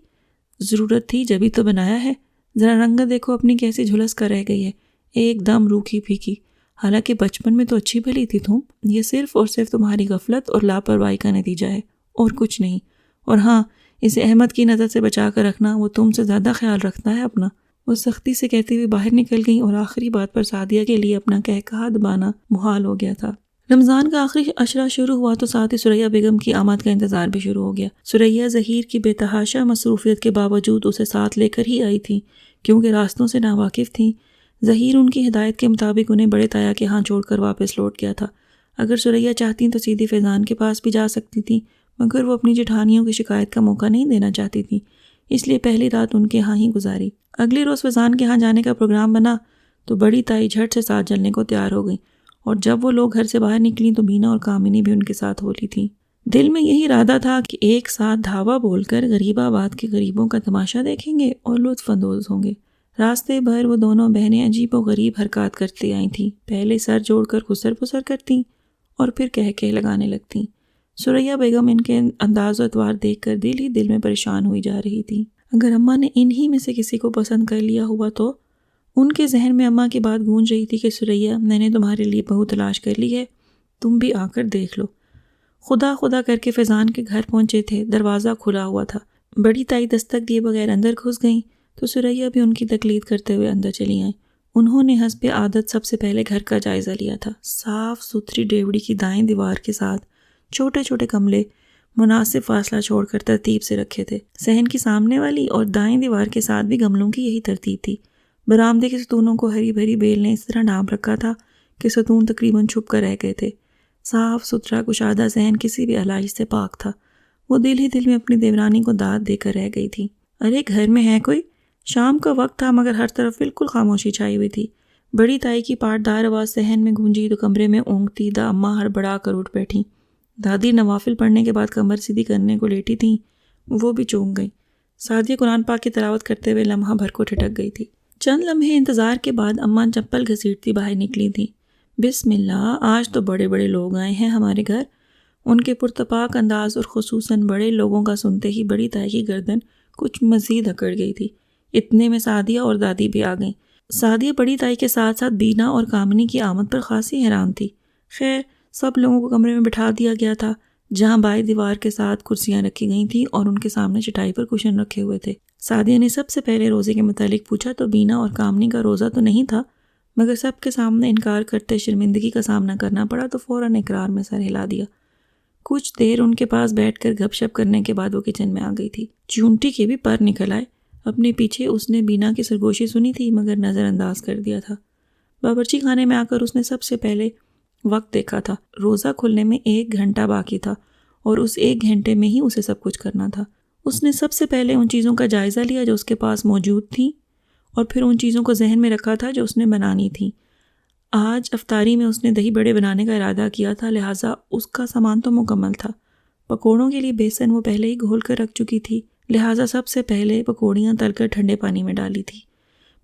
ضرورت تھی جبھی تو بنایا ہے۔ ذرا رنگت دیکھو اپنی کیسی جھلس کر رہ گئی ہے، ایک دم روکھی پھیکی۔ حالانکہ بچپن میں تو اچھی بھلی تھی تم۔ یہ صرف اور صرف تمہاری غفلت اور لاپرواہی کا نتیجہ ہے اور کچھ نہیں۔ اور ہاں، اسے احمد کی نظر سے بچا کر رکھنا، وہ تم سے زیادہ خیال رکھتا ہے اپنا۔ وہ سختی سے کہتے ہوئے باہر نکل گئیں اور آخری بات پر سعدیہ کے لیے اپنا کہا دبانا محال ہو گیا تھا۔ رمضان کا آخری عشرہ شروع ہوا تو ساتھ ہی ثریا بیگم کی آمد کا انتظار بھی شروع ہو گیا۔ ثریا ظہیر کی بے تحاشا مصروفیت کے باوجود اسے ساتھ لے کر ہی آئی تھیں، کیونکہ راستوں سے ناواقف تھیں۔ ظہیر ان کی ہدایت کے مطابق انہیں بڑے تایا کے ہاں چھوڑ کر واپس لوٹ گیا تھا۔ اگر ثریا چاہتیں تو سیدھی فیضان کے پاس بھی جا سکتی تھیں، مگر وہ اپنی جٹھانیوں کی شکایت کا موقع نہیں دینا چاہتی تھیں، اس لیے پہلی رات ان کے ہاں ہی گزاری۔ اگلے روز فیضان کے ہاں جانے کا پروگرام بنا تو بڑی تائی جھٹ سے ساتھ چلنے کو تیار ہو گئیں، اور جب وہ لوگ گھر سے باہر نکلیں تو بینا اور کامنی بھی ان کے ساتھ ہولی تھیں۔ دل میں یہی ارادہ تھا کہ ایک ساتھ دھاوا بول کر غریب آباد کے غریبوں کا تماشا دیکھیں گے اور لطف اندوز ہوں گے۔ راستے بھر وہ دونوں بہنیں عجیب و غریب حرکات کرتی آئی تھیں، پہلے سر جوڑ کر خسر پسر کرتیں اور پھر کہہ لگانے لگتیں۔ ثریا بیگم ان کے انداز و اطوار دیکھ کر دل ہی دل میں پریشان ہوئی جا رہی تھی۔ اگر اماں نے انہی میں سے کسی کو پسند کر لیا ہوا تو؟ ان کے ذہن میں اماں کی بات گونج رہی تھی کہ ثریا، میں نے تمہارے لیے بہو تلاش کر لی ہے، تم بھی آ کر دیکھ لو۔ خدا خدا کر کے فیضان کے گھر پہنچے تھے، دروازہ کھلا ہوا تھا۔ بڑی تائی دستک دیے بغیر اندر گھس گئیں تو ثریا بھی ان کی تقلید کرتے ہوئے اندر چلی آئیں۔ انہوں نے حسب عادت سب سے پہلے گھر کا جائزہ لیا تھا۔ صاف ستھری ڈیوڑی کی دائیں دیوار کے ساتھ چھوٹے چھوٹے کمرے، مناسب فاصلہ چھوڑ کر ترتیب سے رکھے تھے۔ صحن کی سامنے والی اور دائیں دیوار کے ساتھ بھی گملوں کی یہی ترتیب تھی۔ برآمدے کے ستونوں کو ہری بھری بیل نے اس طرح ڈھانپ رکھا تھا کہ ستون تقریباً چھپ کر رہ گئے تھے۔ صاف ستھرا کشادہ صحن کسی بھی علائش سے پاک تھا۔ وہ دل ہی دل میں اپنی دیورانی کو داد دے کر رہ گئی تھی۔ ارے گھر میں ہے کوئی؟ شام کا وقت تھا مگر ہر طرف بالکل خاموشی چھائی ہوئی تھی۔ بڑی تائی کی پاٹدار آواز صحن میں گونجی تو کمرے میں اونگتی دا اماں ہڑبڑا کر اٹھ بیٹھیں۔ دادی نوافل پڑھنے کے بعد کمر سیدھی کرنے کو لیٹی تھیں، وہ بھی چونک گئیں۔ سعدیہ قرآن پاک کی تلاوت کرتے ہوئے لمحہ بھر کو ٹھٹک گئی تھی۔ چند لمحے انتظار کے بعد اماں چپل گھسیٹتی باہر نکلی تھیں۔ بسم اللہ، آج تو بڑے بڑے لوگ آئے ہیں ہمارے گھر۔ ان کے پرتپاک انداز اور خصوصاً بڑے لوگوں کا سنتے ہی بڑی تائی کی گردن کچھ مزید اکڑ گئی تھی۔ اتنے میں سعدیہ اور دادی بھی آ گئیں۔ سعدیہ بڑی تائی کے ساتھ ساتھ بینا اور کامنی کی آمد پر خاصی حیران تھی۔ خیر سب لوگوں کو کمرے میں بٹھا دیا گیا تھا، جہاں بائیں دیوار کے ساتھ کرسیاں رکھی گئی تھیں اور ان کے سامنے چٹائی پر کشن رکھے ہوئے تھے۔ سعدیہ نے سب سے پہلے روزے کے متعلق پوچھا تو بینا اور کامنی کا روزہ تو نہیں تھا، مگر سب کے سامنے انکار کرتے شرمندگی کا سامنا کرنا پڑا تو فوراً اقرار میں سر ہلا دیا۔ کچھ دیر ان کے پاس بیٹھ کر گپ شپ کرنے کے بعد وہ کچن میں آ گئی تھی۔ چونٹی کے بھی پر نکل آئے۔ اپنے پیچھے اس نے بینا کی سرگوشی سنی تھی مگر نظر انداز کر دیا تھا۔ باورچی خانے میں آ کر اس نے سب سے پہلے وقت دیکھا تھا۔ روزہ کھلنے میں 1 گھنٹہ باقی تھا اور اس 1 گھنٹے میں ہی اسے سب کچھ کرنا تھا۔ اس نے سب سے پہلے ان چیزوں کا جائزہ لیا جو اس کے پاس موجود تھیں اور پھر ان چیزوں کو ذہن میں رکھا تھا جو اس نے بنانی تھیں۔ آج افطاری میں اس نے دہی بڑے بنانے کا ارادہ کیا تھا، لہٰذا اس کا سامان تو مکمل تھا۔ پکوڑوں کے لیے بیسن وہ پہلے ہی گھول کر رکھ چکی تھی، لہٰذا سب سے پہلے پکوڑیاں تل کر ٹھنڈے پانی میں ڈالی تھی،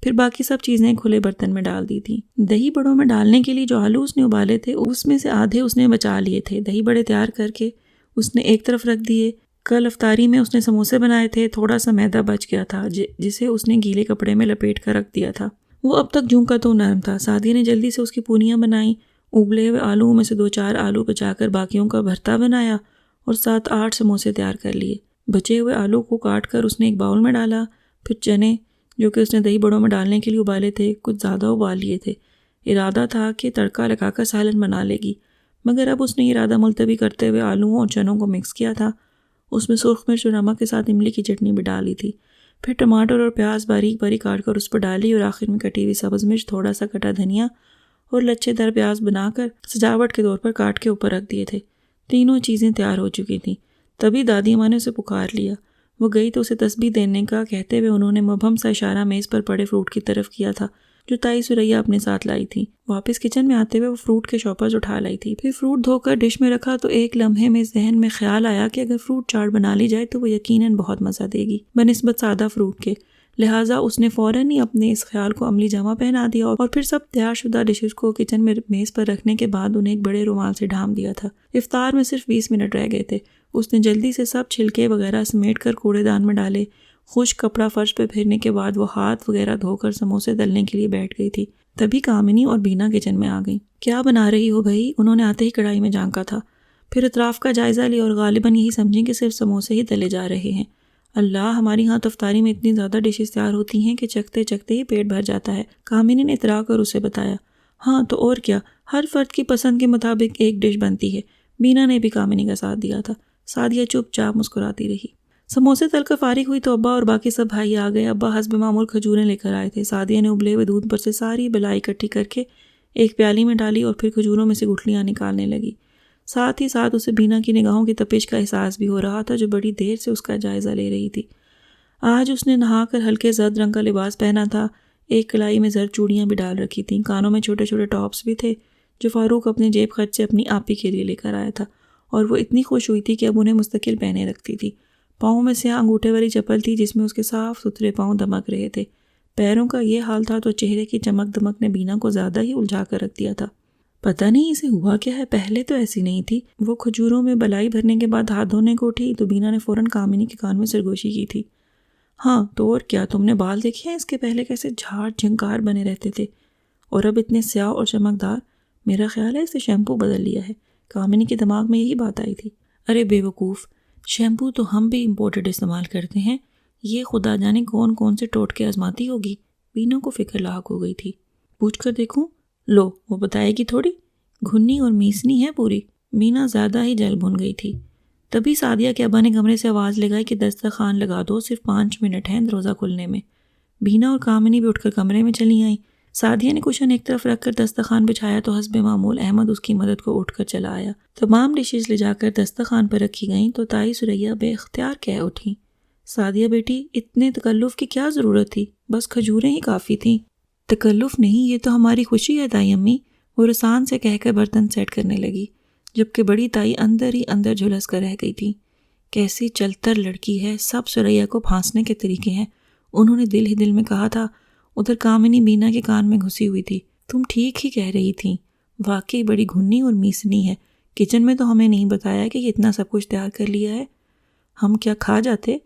پھر باقی سب چیزیں کھلے برتن میں ڈال دی تھیں۔ دہی بڑوں میں ڈالنے کے لیے جو آلو اس نے ابالے تھے اس میں سے آدھے اس نے بچا لیے تھے۔ دہی بڑے تیار کر کے اس نے ایک طرف رکھ دیے۔ کل افطاری میں اس نے سموسے بنائے تھے، تھوڑا سا میدا بچ گیا تھا جسے اس نے گیلے کپڑے میں لپیٹ کر رکھ دیا تھا۔ وہ اب تک جھونکا تو نرم تھا۔ سعدیہ نے جلدی سے اس کی پونیاں بنائیں، ابلے ہوئے آلوؤں میں سے 2-4 آلو بچا کر باقیوں کا بھرتا بنایا اور 7-8 سموسے تیار کر لیے۔ بچے ہوئے آلو کو کاٹ کر اس نے ایک باؤل میں ڈالا، پھر چنے جو کہ اس نے دہی بڑوں میں ڈالنے کے لیے ابالے تھے کچھ زیادہ ابال لیے تھے۔ ارادہ تھا کہ تڑکا لگا کر سالن بنا لے گی، مگر اب اس نے یہ ارادہ ملتوی کرتے ہوئے آلوؤں اور چنوں کو مکس کیا تھا۔ اس میں سرخ مرچ اور نمک کے ساتھ املی کی چٹنی بھی ڈالی تھی، پھر ٹماٹر اور پیاز باریک باریک کاٹ کر اس پر ڈالی اور آخر میں کٹی ہوئی سبز مرچ، تھوڑا سا کٹا دھنیا اور لچھے دار پیاز بنا کر سجاوٹ کے طور پر کاٹ کے اوپر رکھ دیے تھے۔ تینوں چیزیں تیار ہو چکی تھیں۔ تبھی دادی اماں نے اسے پکار لیا۔ وہ گئی تو اسے تسبیح دینے کا کہتے ہوئے انہوں نے مبہم سا اشارہ میز پر پڑے فروٹ کی طرف کیا تھا جو تائی سریا اپنے ساتھ لائی تھی۔ واپس کچن میں آتے ہوئے وہ فروٹ کے شاپرز اٹھا لائی تھی، پھر فروٹ دھو کر ڈش میں رکھا تو ایک لمحے میں ذہن میں خیال آیا کہ اگر فروٹ چاٹ بنا لی جائے تو وہ یقیناً بہت مزہ دے گی بنسبت سادہ فروٹ کے، لہٰذا اس نے فوراً ہی اپنے اس خیال کو عملی جامہ پہنا دیا اور پھر سب تیار شدہ ڈشز کو کچن میں میز پر رکھنے کے بعد انہیں ایک بڑے رومال سے ڈھانپ دیا تھا۔ افطار میں صرف 20 منٹ رہ گئے تھے۔ اس نے جلدی سے سب چھلکے وغیرہ سمیٹ کر کوڑے دان میں ڈالے۔ خشک کپڑا فرش پہ پھرنے کے بعد وہ ہاتھ وغیرہ دھو کر سموسے تلنے کے لیے بیٹھ گئی تھی۔ تبھی کامنی اور بینا کچن میں آ گئیں۔ کیا بنا رہی ہو بھائی؟ انہوں نے آتے ہی کڑھائی میں جھانکا تھا، پھر اطراف کا جائزہ لیا اور غالباً یہی سمجھیں کہ صرف سموسے ہی تلے جا رہے ہیں۔ اللہ، ہماری ہاں افطاری میں اتنی زیادہ ڈشز تیار ہوتی ہیں کہ چکھتے چکھتے ہی پیٹ بھر جاتا ہے، کامنی نے اترا کر اسے بتایا۔ ہاں تو اور کیا، ہر فرد کی پسند کے مطابق ایک ڈش بنتی ہے۔ بینا نے بھی کامنی کا ساتھ دیا تھا۔ سعدیہ چپ چاپ مسکراتی رہی۔ سموسے تل کر فارغ ہوئی تو ابا اور باقی سب بھائی آ گئے۔ ابا حسب معمول کھجوریں لے کر آئے تھے۔ سعدیہ نے ابلے ہوئے دودھ پر سے ساری بلائی اکٹھی کر کے ایک پیالی میں ڈالی اور پھر کھجوروں میں سے گٹھلیاں نکالنے لگی۔ ساتھ ہی ساتھ اسے بینا کی نگاہوں کی تپش کا احساس بھی ہو رہا تھا جو بڑی دیر سے اس کا جائزہ لے رہی تھی۔ آج اس نے نہا کر ہلکے زرد رنگ کا لباس پہنا تھا، ایک کلائی میں زرد چوڑیاں بھی ڈال رکھی تھیں، کانوں میں چھوٹے چھوٹے ٹاپس بھی تھے جو فاروق اپنے جیب خرچ سے اپنی آپی کے لیے لے کر آیا تھا، اور وہ اتنی خوش ہوئی تھی کہ اب انہیں مستقل پہنے رکھتی تھی۔ پاؤں میں سیاہ انگوٹھے والی چپل تھی جس میں اس کے صاف ستھرے پاؤں دمک رہے تھے۔ پیروں کا یہ حال تھا تو چہرے کی چمک دمک نے بینا کو زیادہ ہی الجھا کر رکھ دیا تھا۔ پتہ نہیں اسے ہوا کیا ہے، پہلے تو ایسی نہیں تھی۔ وہ کھجوروں میں بلائی بھرنے کے بعد ہاتھ دھونے کو اٹھی تو بینا نے فوراً کامنی کے کان میں سرگوشی کی تھی۔ ہاں تو اور کیا، تم نے بال دیکھے ہیں اس کے پہلے کیسے جھاڑ جھنکار بنے رہتے تھے اور اب اتنے سیاہ اور چمکدار؟ میرا خیال ہے اسے شیمپو بدل لیا ہے۔ کامنی کے دماغ میں یہی بات آئی تھی۔ ارے بے وقوف، شیمپو تو ہم بھی امپورٹڈ استعمال کرتے ہیں، یہ خدا جانے کون کون سے ٹوٹکے آزماتی ہوگی۔ بینا کو فکر لاحق ہو گئی تھی۔ پوچھ کر دیکھوں؟ لو، وہ بتائے گی تھوڑی، گھنی اور میسنی ہے پوری۔ بینا زیادہ ہی جل بھن گئی تھی۔ تبھی سعدیہ کے ابا نے کمرے سے آواز لگائی کہ دسترخوان لگا دو، صرف 5 منٹ ہیں دروازہ کھلنے میں۔ بینا اور کامنی بھی اٹھ کر کمرے میں چلی آئیں۔ سعدیہ نے کوشن ایک طرف رکھ کر دسترخوان بچھایا تو حسب معمول احمد اس کی مدد کو اٹھ کر چلا آیا۔ تمام ڈشز لے جا کر دسترخوان پر رکھی گئیں تو تائی سریا بے اختیار کہہ اٹھی، سعدیہ بیٹی، اتنے تکلف کی کیا ضرورت تھی؟ بس کھجوریں ہی کافی تھیں۔ تکلف نہیں، یہ تو ہماری خوشی ہے تائی امی، وہ رسان سے کہہ کر برتن سیٹ کرنے لگی، جبکہ بڑی تائی اندر ہی اندر جھلس کر رہ گئی تھی۔ کیسی چلتر لڑکی ہے، سب سریا کو پھانسنے کے طریقے ہیں، انہوں نے دل ہی دل میں کہا تھا۔ ادھر کامنی بینا کے کان میں گھسی ہوئی تھی، تم ٹھیک ہی کہہ رہی تھیں، واقعی بڑی گھنی اور میسنی ہے، کچن میں تو ہمیں نہیں بتایا کہ یہ اتنا سب کچھ تیار کر لیا ہے، ہم کیا کھا جاتے؟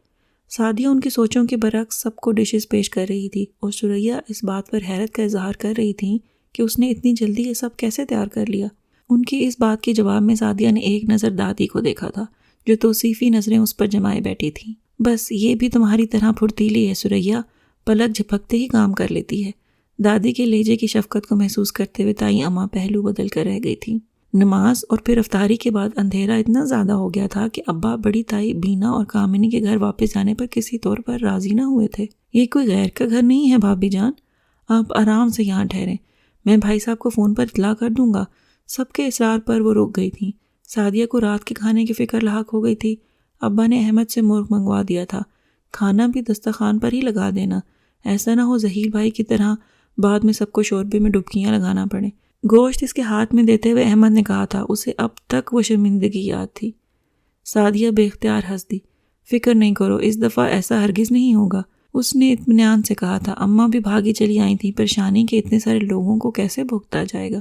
سعدیہ ان کی سوچوں کے برعکس سب کو ڈشز پیش کر رہی تھی اور سریا اس بات پر حیرت کا اظہار کر رہی تھی کہ اس نے اتنی جلدی یہ سب کیسے تیار کر لیا۔ ان کی اس بات کے جواب میں سعدیہ نے ایک نظر دادی کو دیکھا تھا جو توصیفی نظریں اس پر جمائے بیٹھی تھیں۔ بس یہ بھی تمہاری طرح پھرتیلی ہے سریا، پلک جھپکتے ہی کام کر لیتی ہے۔ دادی کے لہجے کی شفقت کو محسوس کرتے ہوئے تائی اماں پہلو بدل کر رہ گئی تھی۔ نماز اور پھر افطاری کے بعد اندھیرا اتنا زیادہ ہو گیا تھا کہ ابا بڑی تائی بینا اور کامنی کے گھر واپس جانے پر کسی طور پر راضی نہ ہوئے تھے۔ یہ کوئی غیر کا گھر نہیں ہے بھابھی جان، آپ آرام سے یہاں ٹھہریں، میں بھائی صاحب کو فون پر اطلاع کر دوں گا۔ سب کے اصرار پر وہ رک گئی تھیں۔ سعدیہ کو رات کے کھانے کی فکر لاحق ہو گئی تھی۔ ابا نے احمد سے مرغ منگوا دیا تھا، کھانا بھی دسترخوان پر ہی لگا دینا، ایسا نہ ہو ظہیر بھائی کی طرح بعد میں سب کو شوربے میں ڈبکیاں لگانا پڑے۔ گوشت اس کے ہاتھ میں دیتے ہوئے احمد نے کہا تھا، اسے اب تک وہ شرمندگی یاد تھی۔ سعدیہ بے اختیار ہنس دی۔ فکر نہیں کرو، اس دفعہ ایسا ہرگز نہیں ہوگا، اس نے اطمینان سے کہا تھا۔ اماں بھی بھاگی چلی آئی تھیں، پریشانی کہ اتنے سارے لوگوں کو کیسے بھگتا جائے گا۔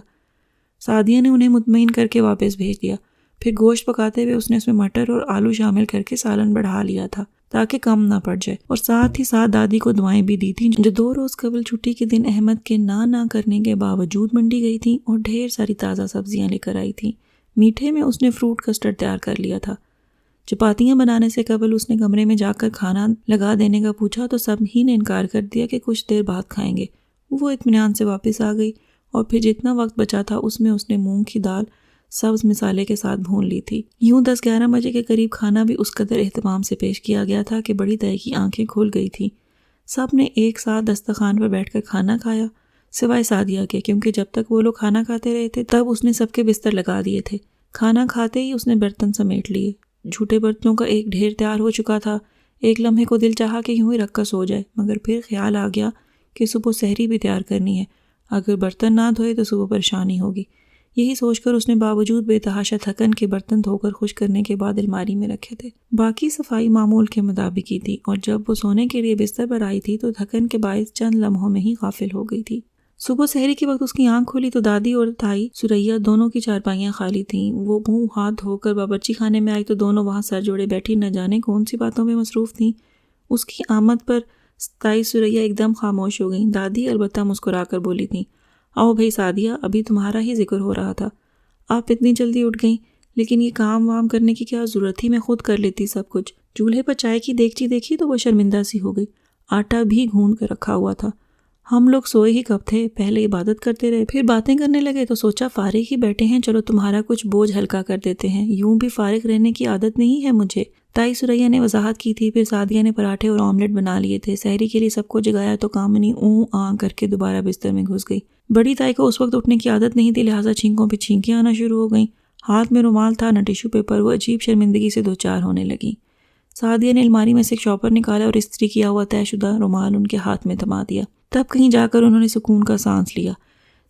سعدیہ نے انہیں مطمئن کر کے واپس بھیج دیا۔ پھر گوشت پکاتے ہوئے اس نے اس میں مٹر اور آلو شامل کر کے سالن بڑھا لیا تھا تاکہ کم نہ پڑ جائے، اور ساتھ ہی ساتھ دادی کو دعائیں بھی دی تھیں جو 2 روز قبل چھٹی کے دن احمد کے نہ کرنے کے باوجود منڈی گئی تھیں اور ڈھیر ساری تازہ سبزیاں لے کر آئی تھیں۔ میٹھے میں اس نے فروٹ کسٹرڈ تیار کر لیا تھا۔ چپاتیاں بنانے سے قبل اس نے کمرے میں جا کر کھانا لگا دینے کا پوچھا تو سب ہی نے انکار کر دیا کہ کچھ دیر بعد کھائیں گے۔ وہ اطمینان سے واپس آ گئی اور پھر جتنا وقت بچا تھا اس میں اس نے مونگ کی دال سبز مسالے کے ساتھ بھون لی تھی۔ یوں 10-11 بجے کے قریب کھانا بھی اس قدر اہتمام سے پیش کیا گیا تھا کہ بڑی تائی کی آنکھیں کھل گئی تھیں۔ سب نے ایک ساتھ دسترخوان پر بیٹھ کر کھانا کھایا سوائے سعدیہ کے، کیونکہ جب تک وہ لوگ کھانا کھاتے رہے تھے تب اس نے سب کے بستر لگا دیے تھے۔ کھانا کھاتے ہی اس نے برتن سمیٹ لیے، جھوٹے برتنوں کا ایک ڈھیر تیار ہو چکا تھا۔ ایک لمحے کو دل چاہا کہ یوں ہی رکھ کر سو جائے، مگر پھر خیال آ گیا کہ صبح سحری بھی تیار کرنی ہے، اگر برتن نہ دھوئے تو صبح پریشانی ہوگی۔ یہی سوچ کر اس نے باوجود بے تحاشا تھکن کے برتن دھو کر خشک کرنے کے بعد الماری میں رکھے تھے۔ باقی صفائی معمول کے مطابق ہی تھی، اور جب وہ سونے کے لیے بستر پر آئی تھی تو تھکن کے باعث چند لمحوں میں ہی غافل ہو گئی تھی۔ صبح سحری کے وقت اس کی آنکھ کھلی تو دادی اور تائی سریا دونوں کی چارپائیاں خالی تھیں۔ وہ منہ ہاتھ دھو کر باورچی خانے میں آئی تو دونوں وہاں سر جوڑے بیٹھی نہ جانے کون سی باتوں میں مصروف تھیں۔ اس کی آمد پر تائی سریا ایک دم خاموش ہو گئیں۔ دادی البتہ مسکرا کر بولی تھیں، آؤ بھائی سعدیہ، ابھی تمہارا ہی ذکر ہو رہا تھا، آپ اتنی جلدی اٹھ گئیں، لیکن یہ کام وام کرنے کی کیا ضرورت تھی، میں خود کر لیتی سب کچھ۔ چولہے پر چائے کی دیگچی دیکھی تو وہ شرمندہ سی ہو گئی۔ آٹا بھی گھون کر رکھا ہوا تھا۔ ہم لوگ سوئے ہی کب تھے، پہلے عبادت کرتے رہے، پھر باتیں کرنے لگے تو سوچا فارغ ہی بیٹھے ہیں، چلو تمہارا کچھ بوجھ ہلکا کر دیتے ہیں، یوں بھی فارغ رہنے کی عادت نہیں ہے مجھے۔ تائی سریا نے وضاحت کی تھی۔ پھر سعدیہ نے پراٹھے اور آملیٹ بنا لیے تھے۔ سحری کے لیے سب کو جگایا تو کامنی اوں آں کر کے دوبارہ بستر میں گھس گئی۔ بڑی تائی کو اس وقت اٹھنے کی عادت نہیں تھی، لہٰذا چھینکوں پہ چھینکیاں آنا شروع ہو گئیں۔ ہاتھ میں رومال تھا نہ ٹیشو پیپر، وہ عجیب شرمندگی سے دوچار ہونے لگیں۔ سعدیہ نے الماری میں سے ایک شاپر نکالا اور استری کیا ہوا طے شدہ رومال ان کے ہاتھ میں تھما دیا۔ تب کہیں جا کر انہوں نے سکون کا سانس لیا۔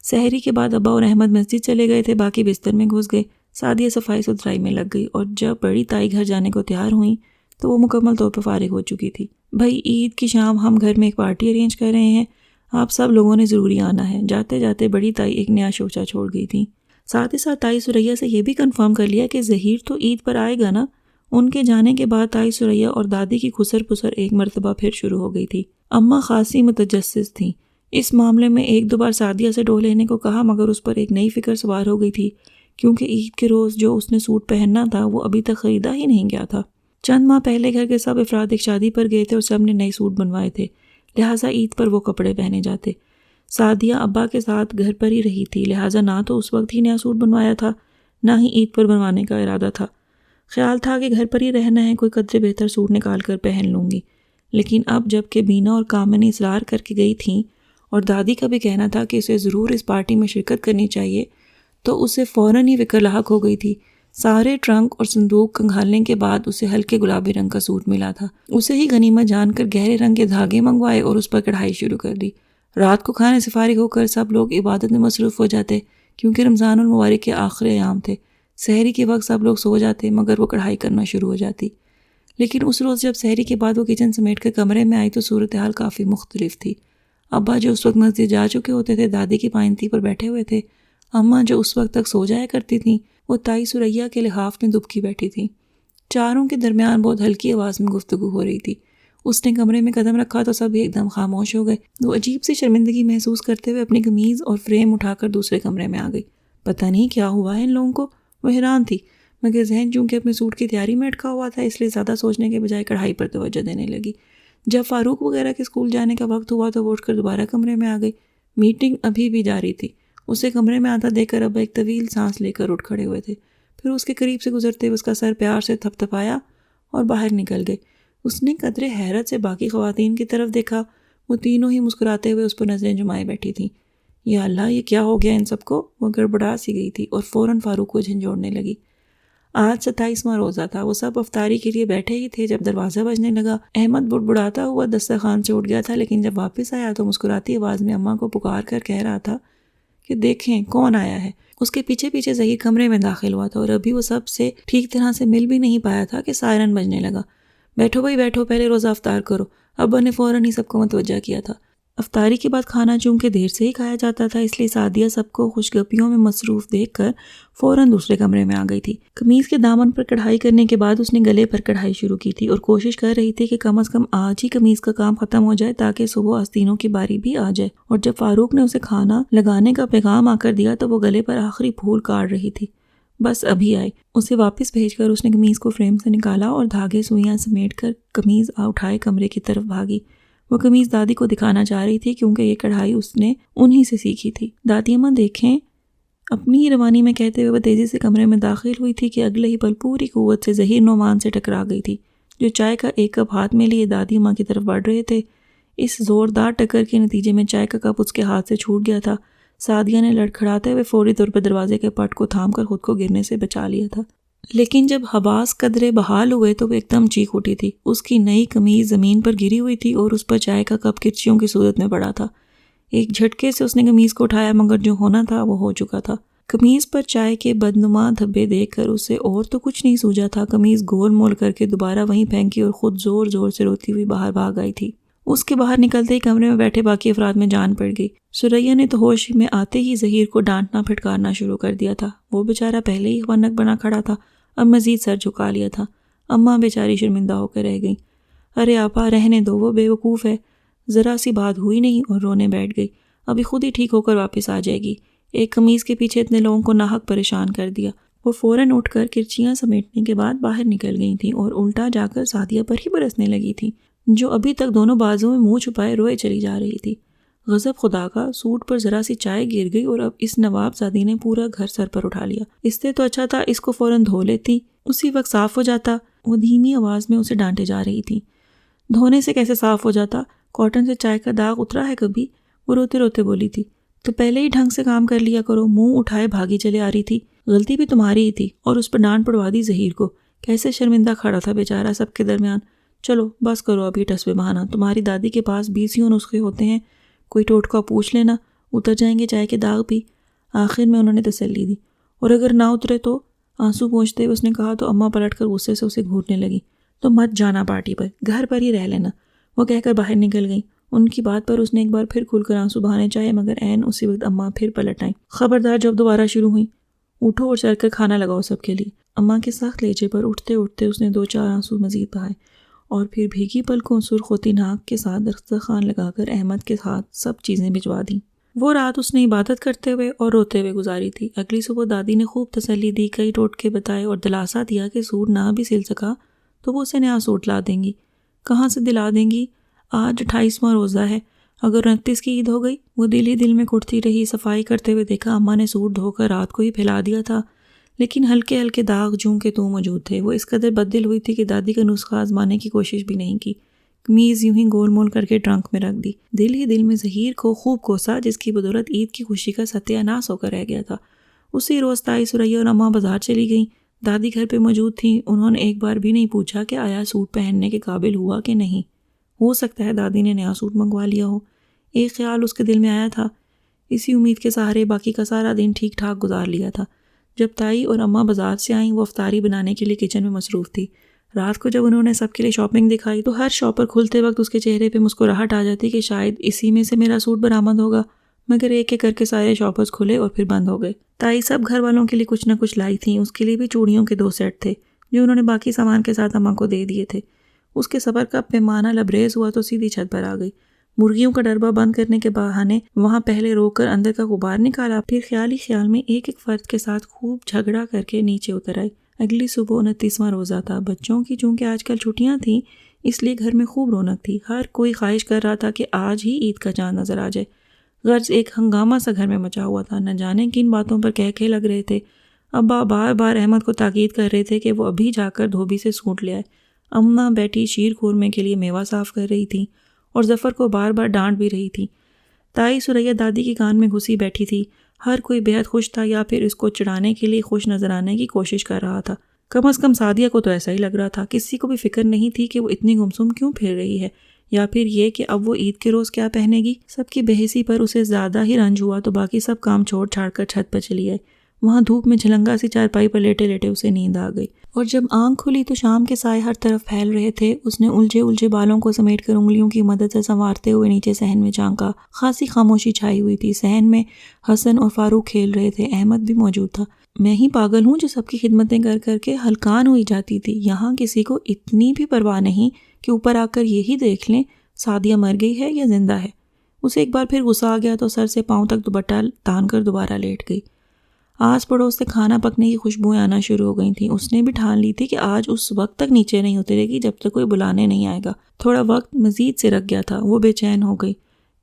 سحری کے بعد ابا اور احمد مسجد چلے گئے تھے، باقی بستر میں گھس گئے۔ سعدیہ صفائی ستھرائی میں لگ گئی، اور جب بڑی تائی گھر جانے کو تیار ہوئیں تو وہ مکمل طور پر فارغ ہو چکی تھی۔ بھائی عید کی شام ہم گھر میں ایک پارٹی ارینج کر رہے ہیں، آپ سب لوگوں نے ضروری آنا ہے۔ جاتے جاتے بڑی تائی ایک نیا شوچہ چھوڑ گئی تھی۔ ساتھ ہی ساتھ تائی سریا سے یہ بھی کنفرم کر لیا کہ ظہیر تو عید پر آئے گا نا۔ ان کے جانے کے بعد تائی سریا اور دادی کی خسر پسر ایک مرتبہ پھر شروع ہو گئی تھی۔ اماں خاصی متجسس تھیں۔ اس معاملے میں 1-2 بار سعدیہ سے ڈو لینے کو کہا، مگر اس پر ایک نئی فکر سوار ہو گئی تھی، کیونکہ عید کے روز جو اس نے سوٹ پہننا تھا وہ ابھی تک خریدا ہی نہیں گیا تھا۔ چند ماہ پہلے گھر کے سب افراد ایک شادی پر گئے تھے اور سب نے نئے سوٹ بنوائے تھے، لہٰذا عید پر وہ کپڑے پہنے جاتے۔ سعدیہ ابا کے ساتھ گھر پر ہی رہی تھی، لہٰذا نہ تو اس وقت ہی نیا سوٹ بنوایا تھا، نہ ہی عید پر بنوانے کا ارادہ تھا۔ خیال تھا کہ گھر پر ہی رہنا ہے، کوئی قدرے بہتر سوٹ نکال کر پہن لوں گی، لیکن اب جب کہ بینا اور کامنی اصرار کر کے گئی تھیں اور دادی کا بھی کہنا تھا کہ اسے ضرور اس پارٹی میں شرکت کرنی چاہیے، تو اسے فوراً ہی فکر لاحق ہو گئی تھی۔ سارے ٹرنک اور صندوق کھنگالنے کے بعد اسے ہلکے گلابی رنگ کا سوٹ ملا تھا۔ اسے ہی غنیمت جان کر گہرے رنگ کے دھاگے منگوائے اور اس پر کڑھائی شروع کر دی۔ رات کو کھانے سے فارغ ہو کر سب لوگ عبادت میں مصروف ہو جاتے، کیونکہ رمضان المبارک کے آخری ایام تھے۔ سحری کے وقت سب لوگ سو جاتے مگر وہ کڑھائی کرنا شروع ہو جاتی۔ لیکن اس روز جب سحری کے بعد وہ کچن سمیٹ کر کمرے میں آئی تو صورتحال کافی مختلف تھی۔ ابا جو اس وقت مسجد جا چکے ہوتے تھے دادی کی پائنتی پر بیٹھے ہوئے تھے، اماں جو اس وقت تک سو جایا کرتی تھیں وہ تائی سریا کے لحاف میں دبکی بیٹھی تھیں۔ چاروں کے درمیان بہت ہلکی آواز میں گفتگو ہو رہی تھی۔ اس نے کمرے میں قدم رکھا تو سب ایک دم خاموش ہو گئے۔ وہ عجیب سی شرمندگی محسوس کرتے ہوئے اپنی قمیض اور فریم اٹھا کر دوسرے کمرے میں آ گئی۔ پتہ نہیں کیا ہوا ہے ان لوگوں کو، وہ حیران تھی، مگر ذہن چونکہ اپنے سوٹ کی تیاری میں اٹکا ہوا تھا اس لیے زیادہ سوچنے کے بجائے کڑھائی پر توجہ دینے لگی۔ جب فاروق وغیرہ کے اسکول جانے کا وقت ہوا تو وہ اٹھ کر دوبارہ کمرے میں آ گئی۔ میٹنگ ابھی بھی جاری تھی۔ اسے کمرے میں آتا دیکھ کر ابا ایک طویل سانس لے کر اٹھ کھڑے ہوئے تھے، پھر اس کے قریب سے گزرتے ہوئے اس کا سر پیار سے تھپ تھپایا اور باہر نکل گئے۔ اس نے قدرے حیرت سے باقی خواتین کی طرف دیکھا، وہ تینوں ہی مسکراتے ہوئے اس پر نظریں جمائے بیٹھی تھیں۔ یا اللہ، یہ کیا ہو گیا ان سب کو؟ وہ گڑبڑا سی گئی تھی اور فوراً فاروق کو جھنجھوڑنے لگی۔ آج 27واں روزہ تھا۔ وہ سب افطاری کے لیے بیٹھے ہی تھے جب دروازہ بجنے لگا۔ احمد بڑبڑاتا ہوا دسترخوان سے اٹھ گیا تھا، لیکن جب واپس آیا تو مسکراتی آواز میں اماں کو پکار کر کہہ رہا تھا کہ دیکھیں کون آیا ہے۔ اس کے پیچھے پیچھے ظہیر کمرے میں داخل ہوا تھا اور ابھی وہ سب سے ٹھیک طرح سے مل بھی نہیں پایا تھا کہ سائرن بجنے لگا۔ بیٹھو بھائی بیٹھو، پہلے روزہ افطار کرو۔ ابا نے فوراً ہی سب کو متوجہ کیا تھا۔ افطاری کے بعد کھانا چونکہ دیر سے ہی کھایا جاتا تھا، اس لیے سعدیہ سب کو خوشگپیوں میں مصروف دیکھ کر فوراً دوسرے کمرے میں آ گئی تھی۔ قمیض کے دامن پر کڑھائی کرنے کے بعد اس نے گلے پر کڑھائی شروع کی تھی اور کوشش کر رہی تھی کہ کم از کم آج ہی قمیض کا کام ختم ہو جائے تاکہ صبح آستینوں کی باری بھی آ جائے۔ اور جب فاروق نے اسے کھانا لگانے کا پیغام آ کر دیا تو وہ گلے پر آخری پھول کاٹ رہی تھی۔ بس ابھی آئی۔ اسے واپس بھیج کر اس نے قمیض کو فریم سے نکالا اور دھاگے سوئیاں سمیٹ کر قمیض اٹھائے کمرے کی طرف بھاگی۔ وہ قمیض دادی کو دکھانا چاہ رہی تھی کیونکہ یہ کڑھائی اس نے انہی سے سیکھی تھی۔ دادی اماں دیکھیں، اپنی ہی روانی میں کہتے ہوئے وہ تیزی سے کمرے میں داخل ہوئی تھی کہ اگلے ہی پل پوری قوت سے ظہیر نعمان سے ٹکرا گئی تھی، جو چائے کا ایک کپ ہاتھ میں لیے دادی اماں کی طرف بڑھ رہے تھے۔ اس زوردار ٹکر کے نتیجے میں چائے کا کپ اس کے ہاتھ سے چھوٹ گیا تھا۔ سعدیہ نے لڑکھڑاتے ہوئے فوری طور پر دروازے کے پٹ کو تھام کر خود کو گرنے سے بچا لیا تھا، لیکن جب حواس قدرے بحال ہوئے تو وہ ایک دم چیخ اٹھی تھی۔ اس کی نئی قمیض زمین پر گری ہوئی تھی اور اس پر چائے کا کپ کرچیوں کی صورت میں پڑا تھا۔ ایک جھٹکے سے اس نے قمیض کو اٹھایا مگر جو ہونا تھا وہ ہو چکا تھا۔ قمیض پر چائے کے بدنما دھبے دیکھ کر اسے اور تو کچھ نہیں سوجا تھا۔ قمیض گول مول کر کے دوبارہ وہیں پھینکی اور خود زور زور سے روتی ہوئی باہر بھاگ آئی تھی۔ اس کے باہر نکلتے ہی کمرے میں بیٹھے باقی افراد میں جان پڑ گئی۔ سریا نے تو ہوش میں آتے ہی ظہیر کو ڈانٹنا پھٹکارنا شروع کر دیا تھا۔ وہ بیچارہ پہلے ہی خنک بنا کھڑا تھا، اب مزید سر جھکا لیا تھا۔ اماں بیچاری شرمندہ ہو کر رہ گئیں۔ ارے آپا رہنے دو، وہ بے وقوف ہے، ذرا سی بات ہوئی نہیں اور رونے بیٹھ گئی، ابھی خود ہی ٹھیک ہو کر واپس آ جائے گی۔ ایک قمیض کے پیچھے اتنے لوگوں کو ناحق پریشان کر دیا۔ وہ فوراً اٹھ کر کرچیاں سمیٹنے کے بعد باہر نکل گئی تھیں اور الٹا جا کر سعدیہ پر ہی برسنے لگی تھیں، جو ابھی تک دونوں بازوں میں منہ چھپائے روئے چلی جا رہی تھی۔ غضب خدا کا، سوٹ پر ذرا سی چائے گر گئی اور اب اس نواب زادی نے پورا گھر سر پر اٹھا لیا۔ اس سے تو اچھا تھا اس کو فوراً دھو لیتی، اسی وقت صاف ہو جاتا۔ وہ دھیمی آواز میں اسے ڈانٹے جا رہی تھی۔ دھونے سے کیسے صاف ہو جاتا؟ کاٹن سے چائے کا داغ اترا ہے کبھی؟ وہ روتے روتے بولی تھی۔ تو پہلے ہی ڈھنگ سے کام کر لیا کرو، منہ اٹھائے بھاگی چلے آ رہی تھی۔ غلطی بھی تمہاری ہی تھی اور اس پر ڈانٹ پڑوا دی ظہیر کو۔ کیسے شرمندہ کھڑا تھا بیچارہ سب کے درمیان۔ چلو بس کرو ابھی ٹسوے بہانہ، تمہاری دادی کے پاس 20 نسخے ہوتے ہیں، کوئی ٹوٹکا پوچھ لینا، اتر جائیں گے چائے کے داغ بھی۔ آخر میں انہوں نے تسلی دی۔ اور اگر نہ اترے تو؟ آنسو پوچھتے ہوئے اس نے کہا تو اماں پلٹ کر غصے سے اسے گھورنے لگی۔ تو مت جانا پارٹی پر، گھر پر ہی رہ لینا، وہ کہہ کر باہر نکل گئیں۔ ان کی بات پر اس نے ایک بار پھر کھل کر آنسو بہانے چاہے مگر عین اسی وقت اماں پھر پلٹ آئیں۔ خبردار جب دوبارہ شروع ہوئیں، اٹھو اور چل کر کھانا لگاؤ سب کے لیے۔ اماں کے سخت لہجے پر اٹھتے اٹھتے اس نے 2-4 آنسو مزید بہائے اور پھر بھیگی پلکوں سرخ ہوتی ناک کے ساتھ دسترخوان لگا کر احمد کے ہاتھ سب چیزیں بھجوا دیں۔ وہ رات اس نے عبادت کرتے ہوئے اور روتے ہوئے گزاری تھی۔ اگلی صبح دادی نے خوب تسلی دی، کئی ٹوٹکے بتائے اور دلاسا دیا کہ سوٹ نہ بھی سل سکا تو وہ اسے نیا سوٹ لا دیں گی۔ کہاں سے دلا دیں گی؟ آج 28واں روزہ ہے، اگر 29 کی عید ہو گئی؟ وہ دل ہی دل میں کٹتی رہی۔ صفائی کرتے ہوئے دیکھا اماں نے سوٹ دھو کر رات کو ہی پھیلا دیا تھا۔ لیکن ہلکے ہلکے داغ جوں کے تو موجود تھے۔ وہ اس قدر بددل ہوئی تھی کہ دادی کا نسخہ آزمانے کی کوشش بھی نہیں کی، قمیض یوں ہی گول مول کر کے ٹرنک میں رکھ دی۔ دل ہی دل میں ظہیر کو خوب کوسا، جس کی بدولت عید کی خوشی کا ستیہ ناس ہو کر رہ گیا تھا۔ اسی روز تائی سریا اور اماں بازار چلی گئیں۔ دادی گھر پہ موجود تھیں۔ انہوں نے ایک بار بھی نہیں پوچھا کہ آیا سوٹ پہننے کے قابل ہوا کہ نہیں۔ ہو سکتا ہے دادی نے نیا سوٹ منگوا لیا ہو، ایک خیال اس کے دل میں آیا تھا۔ اسی امید کے سہارے باقی کا سارا دن ٹھیک ٹھاک گزار لیا تھا۔ جب تائی اور اماں بازار سے آئیں، وہ افطاری بنانے کے لیے کچن میں مصروف تھی۔ رات کو جب انہوں نے سب کے لیے شاپنگ دکھائی تو ہر شاپر کھلتے وقت اس کے چہرے پہ مسکراہٹ آ جاتی کہ شاید اسی میں سے میرا سوٹ برآمد ہوگا، مگر ایک ایک کر کے سارے شاپرز کھلے اور پھر بند ہو گئے۔ تائی سب گھر والوں کے لیے کچھ نہ کچھ لائی تھیں۔ اس کے لیے بھی چوڑیوں کے 2 سیٹ تھے جو انہوں نے باقی سامان کے ساتھ اماں کو دے دیے تھے۔ اس کے سفر کا پیمانہ لبریز ہوا تو سیدھی چھت پر آ گئی۔ مرغیوں کا ڈربہ بند کرنے کے بہانے وہاں پہلے روک کر اندر کا غبار نکالا، پھر خیال ہی خیال میں ایک ایک فرد کے ساتھ خوب جھگڑا کر کے نیچے اتر آئی۔ اگلی صبح 29واں روزہ تھا۔ بچوں کی چونکہ آج کل چھٹیاں تھیں، اس لیے گھر میں خوب رونق تھی۔ ہر کوئی خواہش کر رہا تھا کہ آج ہی عید کا چاند نظر آ جائے۔ غرض ایک ہنگامہ سا گھر میں مچا ہوا تھا۔ نہ جانے کن باتوں پر کہکے لگ رہے تھے۔ ابا بار بار احمد کو تاکید کر رہے تھے کہ وہ ابھی جا کر دھوبی سے سوٹ لے آئے۔ اماں بیٹی شیر خورمے کے لیے میوہ صاف کر رہی تھیں اور ظفر کو بار بار ڈانٹ بھی رہی تھی۔ تائی سریا دادی کی کان میں گھسی بیٹھی تھی۔ ہر کوئی بےحد خوش تھا یا پھر اس کو چڑھانے کے لیے خوش نظر آنے کی کوشش کر رہا تھا۔ کم از کم سعدیہ کو تو ایسا ہی لگ رہا تھا۔ کسی کو بھی فکر نہیں تھی کہ وہ اتنی گمسم کیوں پھر رہی ہے، یا پھر یہ کہ اب وہ عید کے روز کیا پہنے گی۔ سب کی بے حسی پر اسے زیادہ ہی رنج ہوا تو باقی سب کام چھوڑ چھاڑ کر چھت پر چلی آئی۔ وہاں دھوپ میں جھلنگا سی چارپائی پر لیٹے لیٹے اسے نیند آ گئی، اور جب آنکھ کھلی تو شام کے سائے ہر طرف پھیل رہے تھے۔ اس نے الجھے بالوں کو سمیٹ کر انگلیوں کی مدد سے سنوارتے ہوئے نیچے صحن میں جھانکا۔ خاصی خاموشی چھائی ہوئی تھی۔ صحن میں حسن اور فاروق کھیل رہے تھے، احمد بھی موجود تھا۔ میں ہی پاگل ہوں جو سب کی خدمتیں کر کر کے ہلکان ہوئی جاتی تھی۔ یہاں کسی کو اتنی بھی پرواہ نہیں کہ اوپر آ کر یہی دیکھ لیں سعدیہ مر گئی ہے یا زندہ ہے۔ اسے ایک بار پھر غصہ آ گیا تو سر سے پاؤں تک دوپٹہ تان کر دوبارہ لیٹ گئی۔ آس پڑوس سے کھانا پکنے کی خوشبوئیں آنا شروع ہو گئی تھیں۔ اس نے بھی ٹھان لی تھی کہ آج اس وقت تک نیچے نہیں اترے گی جب تک کوئی بلانے نہیں آئے گا۔ تھوڑا وقت مزید سے رکھ گیا تھا۔ وہ بے چین ہو گئی۔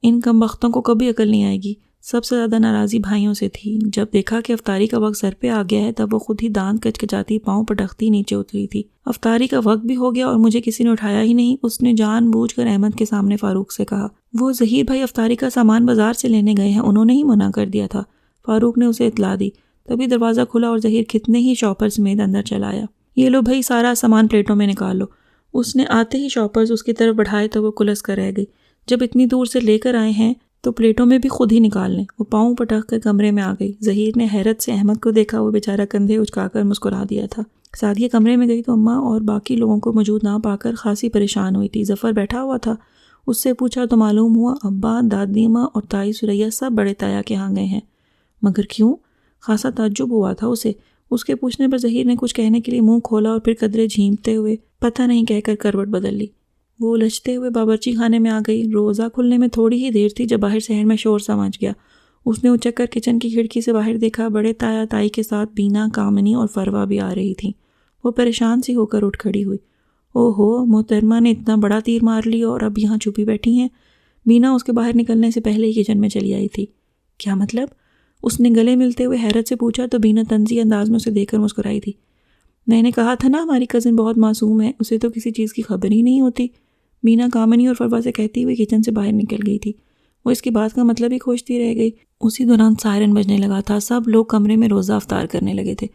ان کم بختوں کو کبھی عقل نہیں آئے گی۔ سب سے زیادہ ناراضی بھائیوں سے تھی۔ جب دیکھا کہ افطاری کا وقت سر پہ آ گیا ہے تب وہ خود ہی دانت کچکچاتی پاؤں پٹکتی نیچے اتری تھی۔ افطاری کا وقت بھی ہو گیا اور مجھے کسی نے اٹھایا ہی نہیں، اس نے جان بوجھ کر احمد کے سامنے فاروق سے کہا۔ وہ ظہیر بھائی افطاری کا سامان بازار سے لینے گئے ہیں، انہوں نے ہی منع کر دیا تھا۔ فاروق نے اسے اطلاع دی۔ تبھی دروازہ کھلا اور ظہیر کتنے ہی شاپر سمیت اندر چلا آیا۔ یہ لو بھائی سارا سامان پلیٹوں میں نکال لو۔ اس نے آتے ہی شاپرز اس کی طرف بڑھائے تو وہ کلس کر رہ گئی۔ جب اتنی دور سے لے کر آئے ہیں تو پلیٹوں میں بھی خود ہی نکال لیں۔ وہ پاؤں پٹک کر کمرے میں آ گئی۔ ظہیر نے حیرت سے احمد کو دیکھا۔ وہ بیچارہ کندھے اچکا کر مسکرا دیا تھا۔ سعدیہ کمرے میں گئی تو اماں اور باقی لوگوں کو موجود نہ پا کر خاصی پریشان ہوئی تھی۔ ظفر بیٹھا ہوا تھا۔ اس سے پوچھا تو معلوم ہوا ابا، دادی ماں اور تائی سریا سب بڑے تایا کے ہاں گئے ہیں۔ مگر کیوں؟ خاصا تعجب ہوا تھا اسے۔ اس کے پوچھنے پر ظہیر نے کچھ کہنے کے لیے منہ کھولا اور پھر قدرے جھیمتے ہوئے پتہ نہیں کہہ کر کروٹ بدل لی۔ وہ الجھتے ہوئے باورچی خانے میں آ گئی۔ روزہ کھلنے میں تھوڑی ہی دیر تھی جب باہر صحن میں شور سا مچ گیا۔ اس نے اچک کر کچن کی کھڑکی سے باہر دیکھا۔ بڑے تایا تائی کے ساتھ بینا، کامنی اور فروا بھی آ رہی تھیں۔ وہ پریشان سی ہو کر اٹھ کھڑی ہوئی۔ او ہو، محترمہ نے اتنا بڑا تیر مار لی اور اب یہاں چھپی بیٹھی ہیں۔ بینا اس کے باہر نکلنے سے پہلے ہی کچن میں چلی آئی تھی۔ کیا مطلب؟ اس نے گلے ملتے ہوئے حیرت سے پوچھا تو بینا طنزی انداز میں اسے دیکھ کر مسکرائی تھی۔ میں نے کہا تھا نا ہماری کزن بہت معصوم ہے، اسے تو کسی چیز کی خبر ہی نہیں ہوتی، بینا کامنی اور فروا سے کہتی ہوئی کچن سے باہر نکل گئی تھی۔ وہ اس کی بات کا مطلب ہی کھوجتی رہ گئی۔ اسی دوران سائرن بجنے لگا تھا۔ سب لوگ کمرے میں روزہ افطار کرنے لگے تھے۔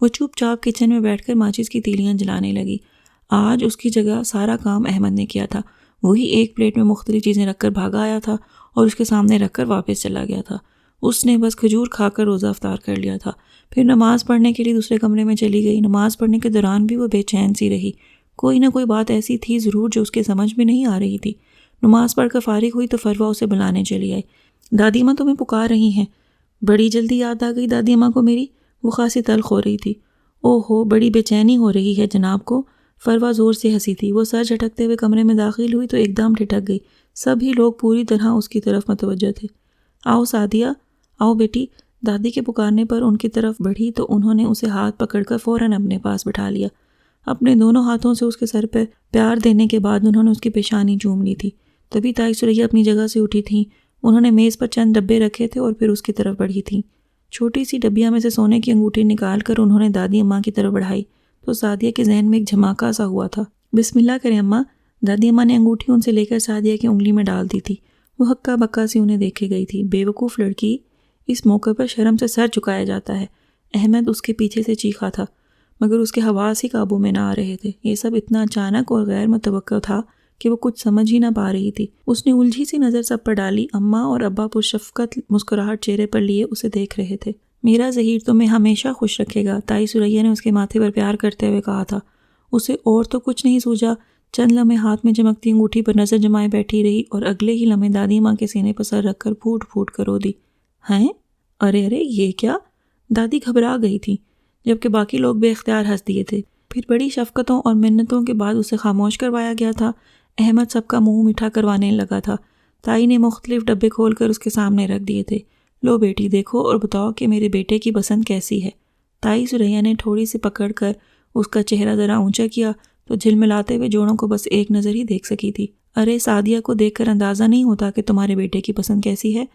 وہ چپ چاپ کچن میں بیٹھ کر ماچس کی تیلیاں جلانے لگی۔ آج اس کی جگہ سارا کام احمد نے کیا تھا۔ وہی ایک پلیٹ میں مختلف چیزیں رکھ کر بھاگا آیا تھا اور اس کے سامنے رکھ کر واپس چلا گیا تھا۔ اس نے بس کھجور کھا کر روزہ افطار کر لیا تھا۔ پھر نماز پڑھنے کے لیے دوسرے کمرے میں چلی گئی۔ نماز پڑھنے کے دوران بھی وہ بے چین سی رہی۔ کوئی نہ کوئی بات ایسی تھی ضرور جو اس کے سمجھ میں نہیں آ رہی تھی۔ نماز پڑھ کر فارغ ہوئی تو فروا اسے بلانے چلی آئی۔ دادی ماں تمہیں پکار رہی ہیں۔ بڑی جلدی یاد آ گئی دادی ماں کو میری؟ وہ خاصی تلخ ہو رہی تھی۔ او ہو، بڑی بے چینی ہو رہی ہے جناب کو۔ فروا زور سے ہنسی تھی۔ وہ سر جھٹکتے ہوئے کمرے میں داخل ہوئی تو ایک دم ٹھٹک گئی۔ سبھی لوگ پوری طرح اس کی طرف متوجہ تھے۔ آؤ سعدیہ، آؤ بیٹی۔ دادی کے پکارنے پر ان کی طرف بڑھی تو انہوں نے اسے ہاتھ پکڑ کر فوراً اپنے پاس بٹھا لیا۔ اپنے دونوں ہاتھوں سے اس کے سر پر پیار دینے کے بعد انہوں نے اس کی پیشانی چوم لی تھی۔ تبھی تائی سریا اپنی جگہ سے اٹھی تھیں۔ انہوں نے میز پر چند ڈبے رکھے تھے اور پھر اس کی طرف بڑھی تھیں۔ چھوٹی سی ڈبیا میں سے سونے کی انگوٹھی نکال کر انہوں نے دادی اماں کی طرف بڑھائی تو سعدیہ کے ذہن میں ایک جھماکا سا ہوا تھا۔ بسم اللہ کریں اماں۔ دادی اماں نے انگوٹھی ان سے لے کر سعدیہ کی انگلی میں ڈال دی تھی۔ وہ ہکا بکا سی انہیں دیکھے گئی تھی۔ بے وقوف لڑکی، اس موقع پر شرم سے سر جھکایا جاتا ہے۔ احمد اس کے پیچھے سے چیخا تھا مگر اس کے حواس ہی قابو میں نہ آ رہے تھے۔ یہ سب اتنا اچانک اور غیر متوقع تھا کہ وہ کچھ سمجھ ہی نہ پا رہی تھی۔ اس نے الجھی سی نظر سب پر ڈالی۔ اماں اور ابا پرشفقت مسکراہٹ چہرے پر لیے اسے دیکھ رہے تھے۔ میرا ظہیر تمہیں ہمیشہ خوش رکھے گا، تائی سریا نے اس کے ماتھے پر پیار کرتے ہوئے کہا تھا۔ اسے اور تو کچھ نہیں سوجا، چند لمحے ہاتھ میں چمکتی انگوٹھی پر نظر جمائے بیٹھی رہی اور اگلے ہی لمحے دادی ماں کے سینے پر سر رکھ کر پھوٹ پھوٹ کر رو دی۔ ہیں؟ ارے یہ کیا؟ دادی گھبرا گئی تھی جبکہ باقی لوگ بے اختیار ہنس دیے تھے۔ پھر بڑی شفقتوں اور منتوں کے بعد اسے خاموش کروایا گیا تھا۔ احمد سب کا منہ میٹھا کروانے لگا تھا۔ تائی نے مختلف ڈبے کھول کر اس کے سامنے رکھ دیے تھے۔ لو بیٹی دیکھو اور بتاؤ کہ میرے بیٹے کی پسند کیسی ہے۔ تائی سریا نے تھوڑی سی پکڑ کر اس کا چہرہ ذرا اونچا کیا تو جھلملاتے ہوئے جوڑوں کو بس ایک نظر ہی دیکھ سکی تھی۔ ارے سعدیہ کو دیکھ کر اندازہ نہیں ہوتا کہ تمہارے بیٹے کی پسند کیسی ہے؟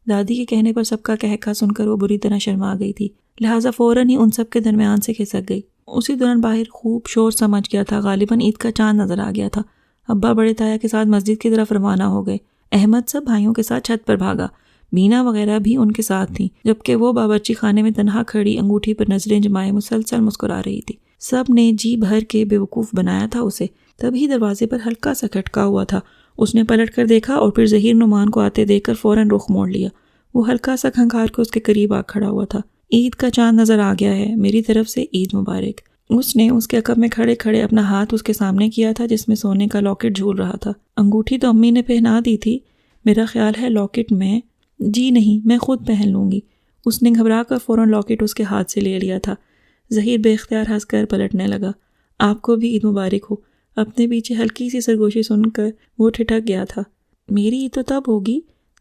دادی کے کہنے پر سب کا کہکہ سن کر وہ بری طرح شرما گئی تھی، لہٰذا فوراً ہی ان سب کے درمیان سے کھسک گئی۔ اسی دوران باہر خوب شور سمجھ گیا تھا۔ غالباً عید کا چاند نظر آ گیا تھا۔ ابا بڑے تایا کے ساتھ مسجد کی طرف روانہ ہو گئے۔ احمد سب بھائیوں کے ساتھ چھت پر بھاگا۔ مینا وغیرہ بھی ان کے ساتھ تھیں، جبکہ وہ باورچی خانے میں تنہا کھڑی انگوٹھی پر نظریں جمائے مسلسل مسکرا رہی تھی۔ سب نے جی بھر کے بے وقوف بنایا تھا اسے۔ تبھی دروازے پر ہلکا سا کھٹکا ہوا تھا۔ اس نے پلٹ کر دیکھا اور پھر ظہیر نعمان کو آتے دیکھ کر فوراً رخ موڑ لیا۔ وہ ہلکا سا کھنکھار کے اس کے قریب آ کھڑا ہوا تھا۔ عید کا چاند نظر آ گیا ہے، میری طرف سے عید مبارک۔ اس نے اس کے عقب میں کھڑے کھڑے اپنا ہاتھ اس کے سامنے کیا تھا جس میں سونے کا لاکٹ جھول رہا تھا۔ انگوٹھی تو امی نے پہنا دی تھی، میرا خیال ہے لاکٹ میں… جی نہیں، میں خود پہن لوں گی۔ اس نے گھبرا کر فوراً لاکٹ اس کے ہاتھ سے لے لیا تھا۔ ظہیر بے اختیار ہنس کر پلٹنے لگا۔ آپ کو بھی عید مبارک ہو۔ اپنے پیچھے ہلکی سی سرگوشی سن کر وہ ٹھٹک گیا تھا۔ میری عید تو تب ہوگی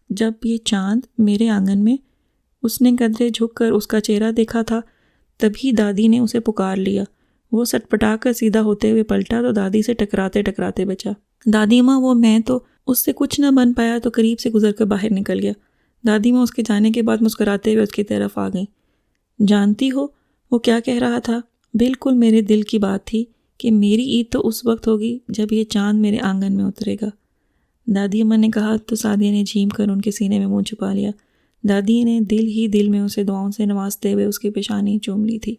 جب یہ چاند میرے آنگن میں… اس نے قدرے جھک کر اس کا چہرہ دیکھا تھا۔ تبھی دادی نے اسے پکار لیا۔ وہ سٹ پٹا کر سیدھا ہوتے ہوئے پلٹا تو دادی سے ٹکراتے ٹکراتے بچا۔ دادی ماں وہ میں تو… اس سے کچھ نہ بن پایا تو قریب سے گزر کر باہر نکل گیا۔ دادی ماں اس کے جانے کے بعد مسکراتے ہوئے اس کی طرف آ گئیں۔ جانتی ہو وہ کیا کہہ رہا تھا؟ بالکل میرے دل کی بات تھی کہ میری عید تو اس وقت ہوگی جب یہ چاند میرے آنگن میں اترے گا۔ دادی اماں نے کہا تو سعدیہ نے جھیم کر ان کے سینے میں منہ چھپا لیا۔ دادی نے دل ہی دل میں اسے دعاؤں سے نوازتے ہوئے اس کی پیشانی چوم لی تھی۔